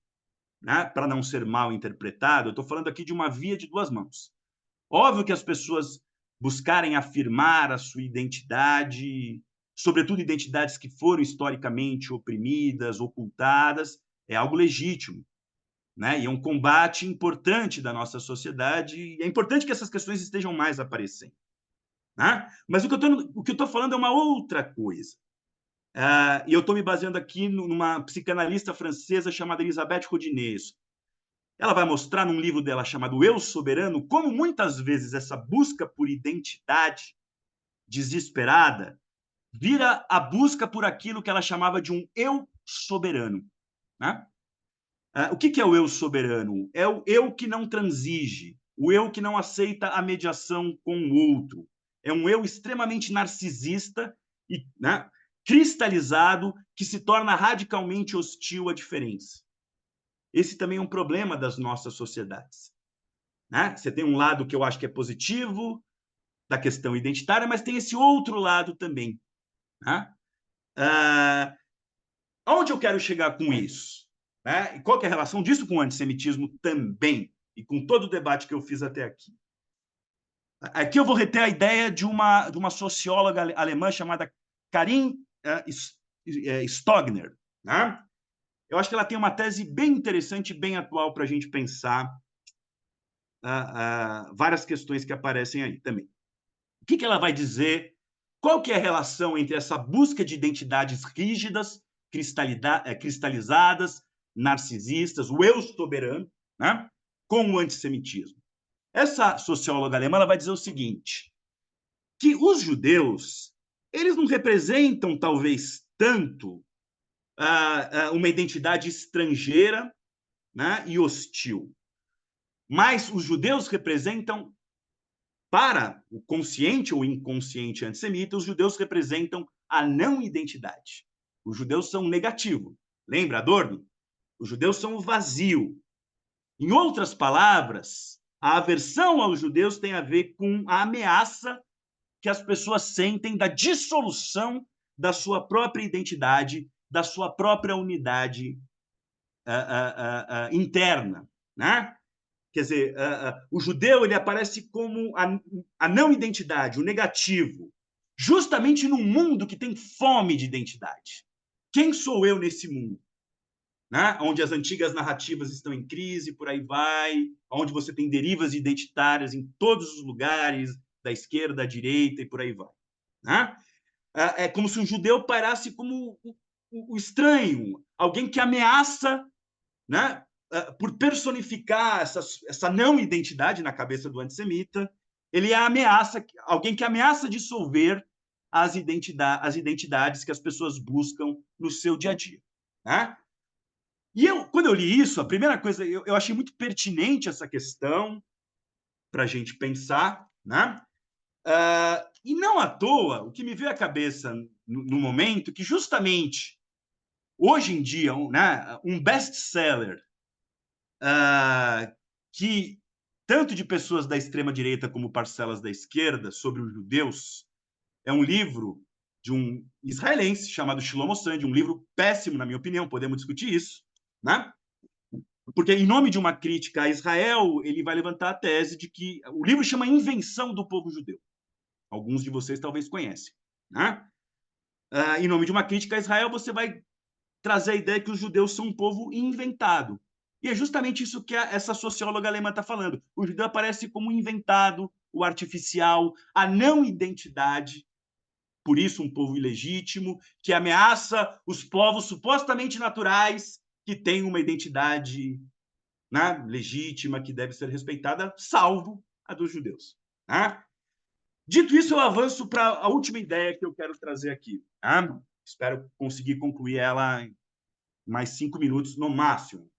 né, para não ser mal interpretado, eu estou falando aqui de uma via de duas mãos. Óbvio que as pessoas buscarem afirmar a sua identidade, sobretudo identidades que foram historicamente oprimidas, ocultadas, é algo legítimo, né? E é um combate importante da nossa sociedade, e é importante que essas questões estejam mais aparecendo, né? Mas o que eu estou falando é uma outra coisa. E eu estou me baseando aqui numa psicanalista francesa chamada Elisabeth Rodinez. Ela vai mostrar num livro dela chamado Eu Soberano como muitas vezes essa busca por identidade desesperada vira a busca por aquilo que ela chamava de um eu soberano, né? O que é o eu soberano? É o eu que não transige, o eu que não aceita a mediação com o outro. É um eu extremamente narcisista e, né, cristalizado que se torna radicalmente hostil à diferença. Esse também é um problema das nossas sociedades, né? Você tem um lado que eu acho que é positivo, da questão identitária, mas tem esse outro lado também, né? Onde eu quero chegar com isso? Né? E qual que é a relação disso com o antissemitismo também, e com todo o debate que eu fiz até aqui? Aqui eu vou reter a ideia de uma socióloga alemã chamada Karin Stogner, né? Eu acho que ela tem uma tese bem interessante e bem atual para a gente pensar várias questões que aparecem aí também. O que ela vai dizer? Qual que é a relação entre essa busca de identidades rígidas, cristalizadas, narcisistas, o eu soberano, né, com o antissemitismo? Essa socióloga alemã ela vai dizer o seguinte, que os judeus eles não representam, talvez, tanto uma identidade estrangeira, né, e hostil, mas os judeus representam, para o consciente ou inconsciente antissemita, os judeus representam a não identidade. Os judeus são negativo. Lembra Adorno? Os judeus são o vazio. Em outras palavras, a aversão aos judeus tem a ver com a ameaça que as pessoas sentem da dissolução da sua própria identidade, da sua própria unidade interna, né? Quer dizer, o judeu ele aparece como a não identidade, o negativo, justamente num mundo que tem fome de identidade. Quem sou eu nesse mundo? Né? Onde as antigas narrativas estão em crise, por aí vai, onde você tem derivas identitárias em todos os lugares, da esquerda, da direita e por aí vai. Né? É como se um judeu parasse como o estranho, alguém que ameaça, né, por personificar essa não identidade na cabeça do antissemita, ele é alguém que ameaça dissolver as identidades que as pessoas buscam no seu dia a dia. Né? E quando eu li isso, a primeira coisa, eu achei muito pertinente essa questão para a gente pensar, né? E não à toa, o que me veio à cabeça no momento, que justamente hoje em dia, né, um best-seller que tanto de pessoas da extrema-direita como parcelas da esquerda sobre os judeus, é um livro de um israelense chamado Shlomo Sand, um livro péssimo, na minha opinião, podemos discutir isso, né? Porque, em nome de uma crítica a Israel, ele vai levantar a tese de que o livro chama Invenção do Povo Judeu. Alguns de vocês talvez conhecem, né? Em nome de uma crítica a Israel, você vai trazer a ideia que os judeus são um povo inventado. E é justamente isso que essa socióloga alemã está falando. O judeu aparece como inventado, o artificial, a não identidade, por isso um povo ilegítimo, que ameaça os povos supostamente naturais que têm uma identidade né, legítima, que deve ser respeitada, salvo a dos judeus. Né? Dito isso, eu avanço para a última ideia que eu quero trazer aqui. Tá? Espero conseguir concluir ela em mais 5 minutos no máximo.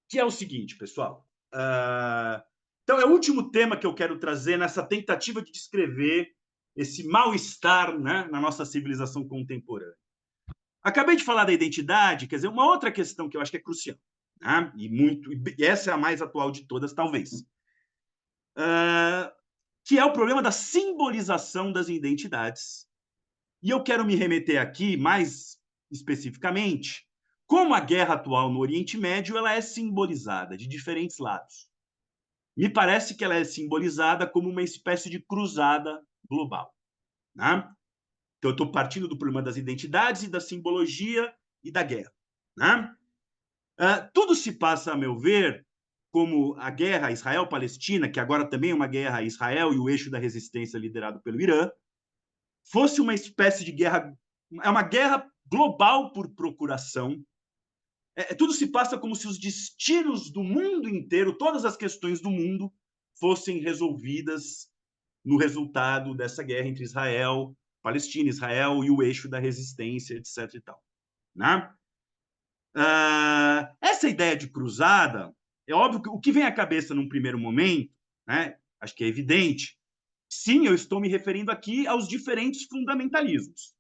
Que é o seguinte, pessoal. Então, é o último tema que eu quero trazer nessa tentativa de descrever esse mal-estar, né, na nossa civilização contemporânea. Acabei de falar da identidade, quer dizer, uma outra questão que eu acho que é crucial, né, e essa é a mais atual de todas, talvez, que é o problema da simbolização das identidades. E eu quero me remeter aqui, mais especificamente, como a guerra atual no Oriente Médio ela é simbolizada de diferentes lados. Me parece que ela é simbolizada como uma espécie de cruzada global. Né? Então, eu estou partindo do problema das identidades e da simbologia e da guerra. Né? Tudo se passa, a meu ver, como a guerra Israel-Palestina, que agora também é uma guerra Israel e o eixo da resistência liderado pelo Irã, fosse uma espécie de guerra, é uma guerra global por procuração. Tudo se passa como se os destinos do mundo inteiro, todas as questões do mundo, fossem resolvidas no resultado dessa guerra entre Israel, Palestina, Israel e o eixo da resistência, etc. E tal. Né? Essa ideia de cruzada, é óbvio que o que vem à cabeça num primeiro momento, né, acho que é evidente, sim, eu estou me referindo aqui aos diferentes fundamentalismos.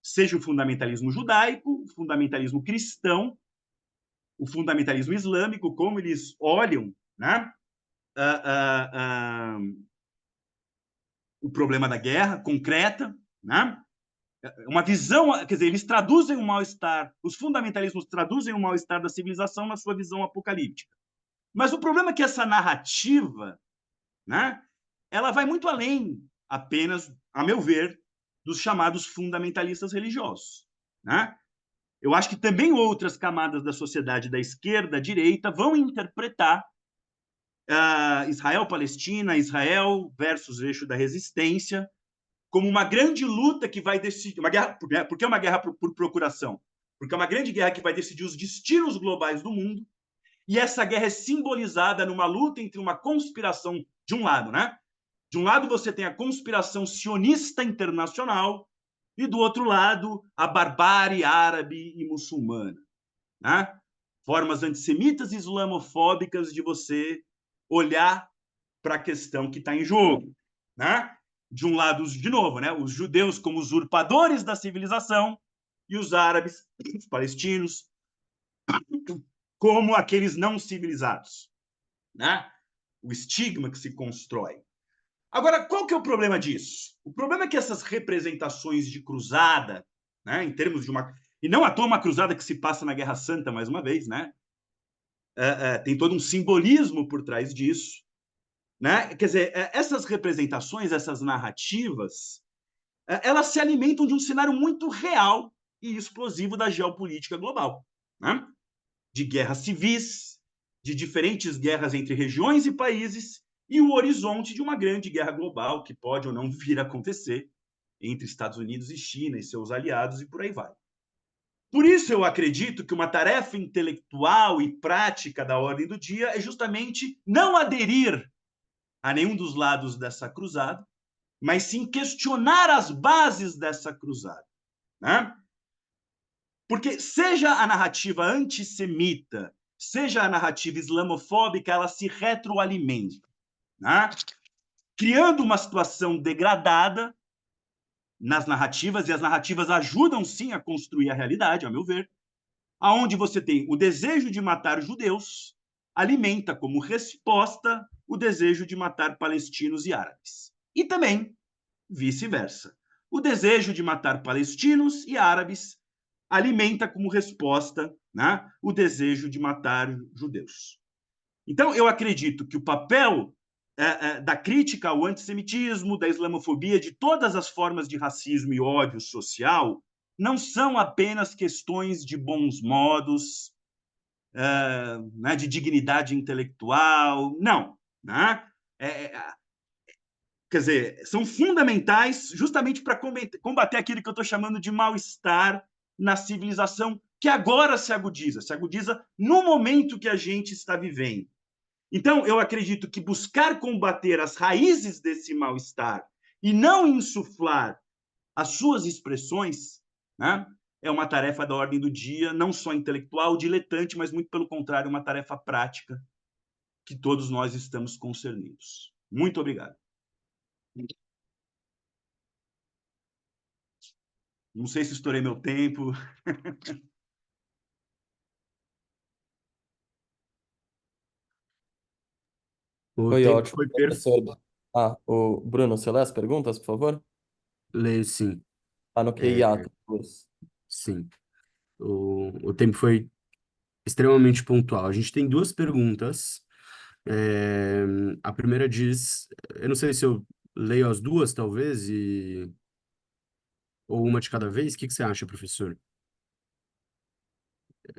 Seja o fundamentalismo judaico, o fundamentalismo cristão, o fundamentalismo islâmico, como eles olham, né, o problema da guerra concreta, né, uma visão, quer dizer, eles traduzem o mal-estar, os fundamentalismos traduzem o mal-estar da civilização na sua visão apocalíptica. Mas o problema é que essa narrativa, né, ela vai muito além apenas, a meu ver, dos chamados fundamentalistas religiosos. Né? Eu acho que também outras camadas da sociedade, da esquerda, da direita, vão interpretar Israel-Palestina, Israel versus eixo da resistência, como uma grande luta que vai decidir, uma guerra, por que é uma guerra por procuração? Porque é uma grande guerra que vai decidir os destinos globais do mundo, e essa guerra é simbolizada numa luta entre uma conspiração, de um lado, né? De um lado você tem a conspiração sionista internacional, e do outro lado a barbárie árabe e muçulmana. Né? Formas antissemitas e islamofóbicas de você olhar para a questão que está em jogo. Né? De um lado, de novo, né, os judeus como usurpadores da civilização e os árabes, os palestinos, como aqueles não civilizados. Né? O estigma que se constrói. Agora, qual que é o problema disso? O problema é que essas representações de cruzada, né, em termos de uma... E não à toa uma cruzada que se passa na Guerra Santa, mais uma vez, né? Tem todo um simbolismo por trás disso. Né? Quer dizer, essas representações, essas narrativas, elas se alimentam de um cenário muito real e explosivo da geopolítica global. Né? De guerras civis, de diferentes guerras entre regiões e países, e o horizonte de uma grande guerra global que pode ou não vir a acontecer entre Estados Unidos e China e seus aliados e por aí vai. Por isso eu acredito que uma tarefa intelectual e prática da ordem do dia é justamente não aderir a nenhum dos lados dessa cruzada, mas sim questionar as bases dessa cruzada. Né? Porque seja a narrativa antissemita, seja a narrativa islamofóbica, ela se retroalimenta, né? Criando uma situação degradada nas narrativas, e as narrativas ajudam sim a construir a realidade, a meu ver, aonde você tem o desejo de matar judeus, alimenta como resposta o desejo de matar palestinos e árabes. E também vice-versa. O desejo de matar palestinos e árabes alimenta como resposta, né, o desejo de matar judeus. Então, eu acredito que o papel da crítica ao antissemitismo, da islamofobia, de todas as formas de racismo e ódio social, não são apenas questões de bons modos, né, de dignidade intelectual, não. Né? Quer dizer, são fundamentais justamente para combater aquilo que eu estou chamando de mal-estar na civilização que agora se agudiza no momento que a gente está vivendo. Então, eu acredito que buscar combater as raízes desse mal-estar e não insuflar as suas expressões, né, é uma tarefa da ordem do dia, não só intelectual, diletante, mas muito pelo contrário, uma tarefa prática que todos nós estamos concernidos. Muito obrigado. Não sei se estourei meu tempo. O Foi tempo ótimo, foi professor. O Bruno, você lê as perguntas, por favor? Leio, sim. Anoquei É, atos. sim. O tempo foi extremamente pontual. A gente tem duas perguntas. É, a primeira diz, eu não sei se eu leio as duas, talvez, ou uma de cada vez. O que que você acha, professor?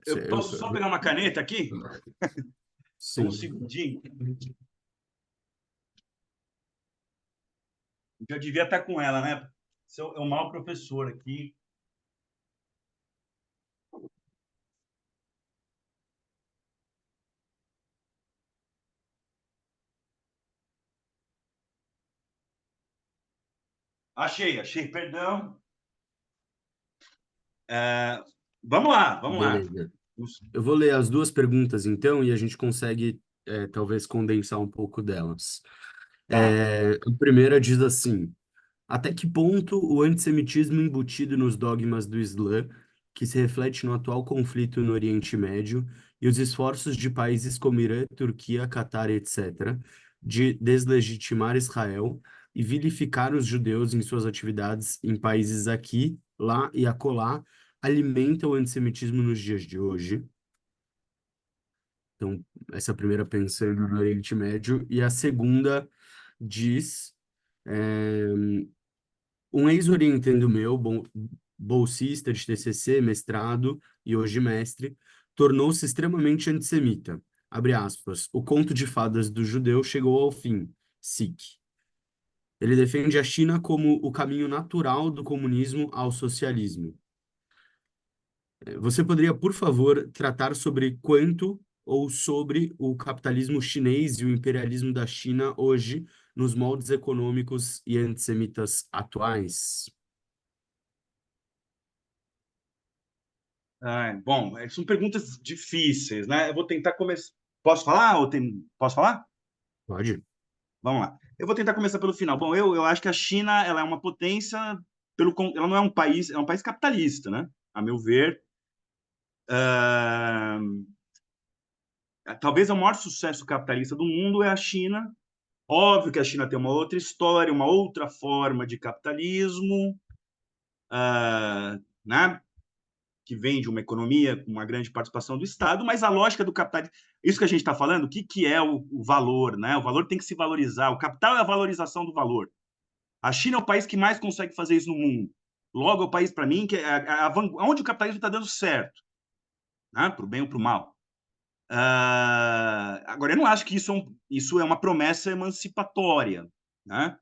Eu posso só pegar uma caneta aqui? Só um Sim. segundinho. Eu devia estar com ela, né? É um mau professor aqui. Achei, perdão. Vamos lá, vamos lá. Beleza. Eu vou ler as duas perguntas, então, e a gente consegue, talvez, condensar um pouco delas. Tá. A primeira diz assim: até que ponto o antissemitismo embutido nos dogmas do Islã, que se reflete no atual conflito no Oriente Médio, e os esforços de países como Irã, Turquia, Catar, etc., de deslegitimar Israel e vilificar os judeus em suas atividades em países aqui, lá e acolá, alimenta o antissemitismo nos dias de hoje? Então, essa é a primeira pensando no Oriente Médio. E a segunda diz. Um ex-orientando meu, bolsista de TCC, mestrado e hoje mestre, tornou-se extremamente antissemita. Abre aspas. O conto de fadas do judeu chegou ao fim. SIC. Ele defende a China como o caminho natural do comunismo ao socialismo. Você poderia, por favor, tratar sobre quanto ou sobre o capitalismo chinês e o imperialismo da China hoje nos moldes econômicos e antissemitas atuais? Bom, são perguntas difíceis, né? Eu vou tentar começar. Posso falar? Posso falar? Pode? Vamos lá. Eu vou tentar começar pelo final. Bom, eu acho que a China ela é uma potência, ela não é um país capitalista, né? A meu ver. Ah, talvez o maior sucesso capitalista do mundo é a China. Óbvio que a China tem uma outra história, uma outra forma de capitalismo, né? Que vem de uma economia com uma grande participação do Estado, mas a lógica do capitalismo, isso que a gente está falando, o que é o valor, né? O valor tem que se valorizar, o capital é a valorização do valor. A China é o país que mais consegue fazer isso no mundo. Logo, é o país, para mim, que é onde o capitalismo está dando certo, né? Para o bem ou para o mal. Agora, eu não acho que isso é uma promessa emancipatória, né?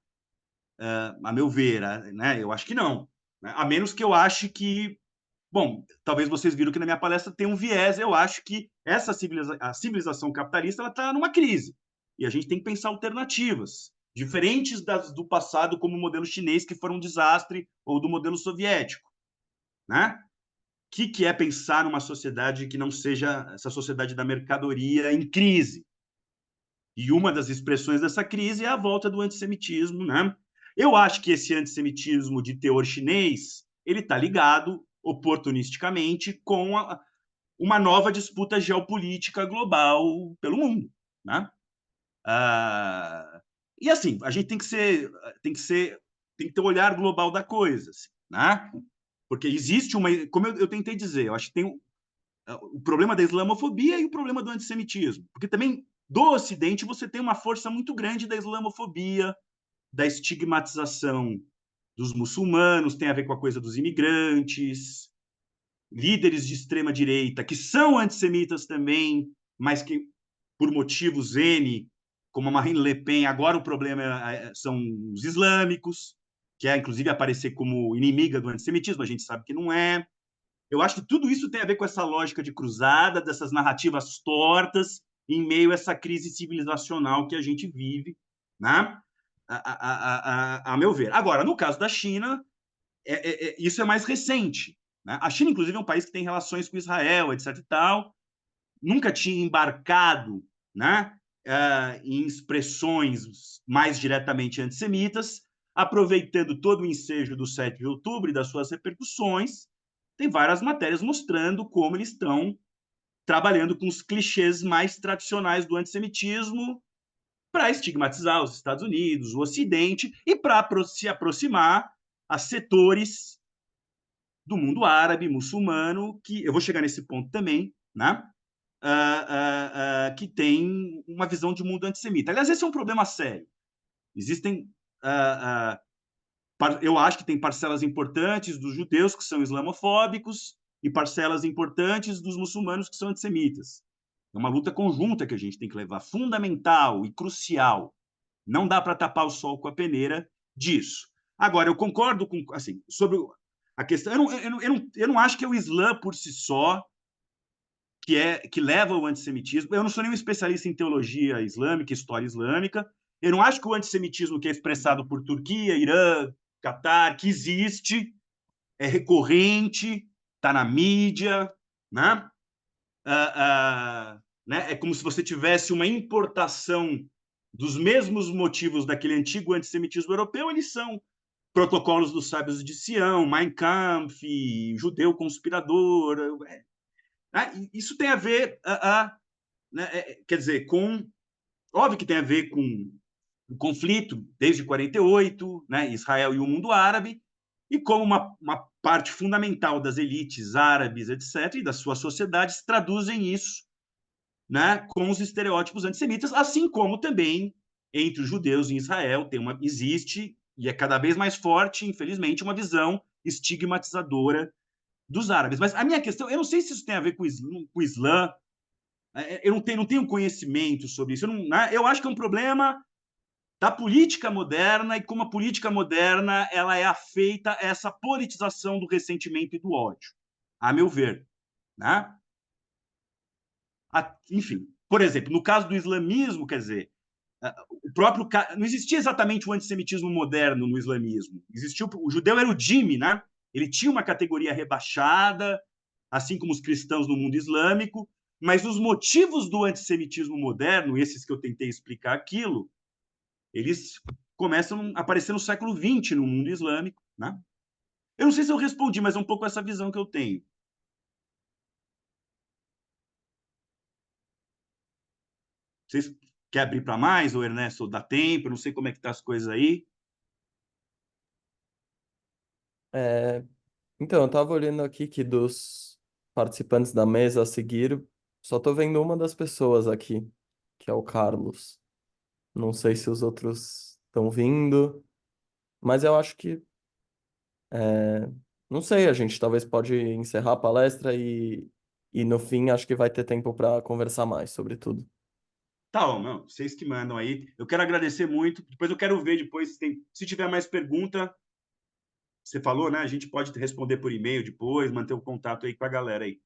A meu ver, né? Eu acho que não. Né? A menos que eu ache que bom, talvez vocês viram que na minha palestra tem um viés. Eu acho que a civilização capitalista está numa crise. E a gente tem que pensar alternativas, diferentes das do passado, como o modelo chinês, que foram um desastre, ou do modelo soviético. Né? O que é pensar numa sociedade que não seja essa sociedade da mercadoria em crise? E uma das expressões dessa crise é a volta do antissemitismo. Né? Eu acho que esse antissemitismo de teor chinês ele está ligado oportunisticamente com uma nova disputa geopolítica global pelo mundo, né? E assim, a gente tem que ter um olhar global da coisa, assim, né? Porque existe como eu tentei dizer, eu acho que tem o problema da islamofobia e o problema do antissemitismo, porque também do Ocidente você tem uma força muito grande da islamofobia, da estigmatização dos muçulmanos, tem a ver com a coisa dos imigrantes, líderes de extrema direita que são antissemitas também, mas que por motivos N, como a Marine Le Pen, agora o problema são os islâmicos, que é inclusive aparecer como inimiga do antissemitismo, a gente sabe que não é. Eu acho que tudo isso tem a ver com essa lógica de cruzada, dessas narrativas tortas, em meio a essa crise civilizacional que a gente vive, né? A meu ver. Agora, no caso da China, isso é mais recente, né? A China, inclusive, é um país que tem relações com Israel, etc. e tal, nunca tinha embarcado, né, em expressões mais diretamente antissemitas, aproveitando todo o ensejo do 7 de outubro e das suas repercussões, tem várias matérias mostrando como eles estão trabalhando com os clichês mais tradicionais do antissemitismo para estigmatizar os Estados Unidos, o Ocidente, e para se aproximar a setores do mundo árabe, muçulmano, que eu vou chegar nesse ponto também, né? Que tem uma visão de mundo antissemita. Aliás, esse é um problema sério. Existem, eu acho que tem parcelas importantes dos judeus que são islamofóbicos e parcelas importantes dos muçulmanos que são antissemitas. É uma luta conjunta que a gente tem que levar, fundamental e crucial. Não dá para tapar o sol com a peneira disso. Agora, eu concordo com, assim, sobre a questão. Eu não acho que é o Islã por si só que leva ao antissemitismo. Eu não sou nenhum especialista em teologia islâmica, história islâmica. Eu não acho que o antissemitismo que é expressado por Turquia, Irã, Catar, que existe, é recorrente, está na mídia, né? Né? É como se você tivesse uma importação dos mesmos motivos daquele antigo antissemitismo europeu, eles são protocolos dos sábios de Sião, Mein Kampf, judeu conspirador. Isso tem a ver, né, quer dizer, com... Óbvio que tem a ver com o conflito desde 48, né, Israel e o mundo árabe, e como uma parte fundamental das elites árabes, etc., e das suas sociedades traduzem isso, né, com os estereótipos antissemitas, assim como também entre os judeus em Israel existe, e é cada vez mais forte, infelizmente, uma visão estigmatizadora dos árabes. Mas a minha questão, eu não sei se isso tem a ver com o Islã, eu não tenho conhecimento sobre isso. Eu acho que é um problema da política moderna e como a política moderna ela é afeita a essa politização do ressentimento e do ódio, a meu ver, né? Enfim, por exemplo, no caso do islamismo, quer dizer, o próprio não existia exatamente o antissemitismo moderno no islamismo. Existia o judeu era o dhimmi, né? Ele tinha uma categoria rebaixada, assim como os cristãos no mundo islâmico, mas os motivos do antissemitismo moderno, esses que eu tentei explicar aquilo, eles começam a aparecer no século XX no mundo islâmico, né? Eu não sei se eu respondi, mas é um pouco essa visão que eu tenho. Vocês querem abrir para mais, ou Ernesto, dá tempo? Eu não sei como é que tá as coisas aí. É, então, eu estava olhando aqui que dos participantes da mesa a seguir, só estou vendo uma das pessoas aqui, que é o Carlos. Não sei se os outros estão vindo, mas eu acho que, não sei, a gente talvez pode encerrar a palestra e no fim acho que vai ter tempo para conversar mais sobre tudo. Tá, ó, não, vocês que mandam aí. Eu quero agradecer muito. Depois eu quero ver depois se tiver mais pergunta, você falou, né? A gente pode responder por e-mail depois, manter o contato aí com a galera aí.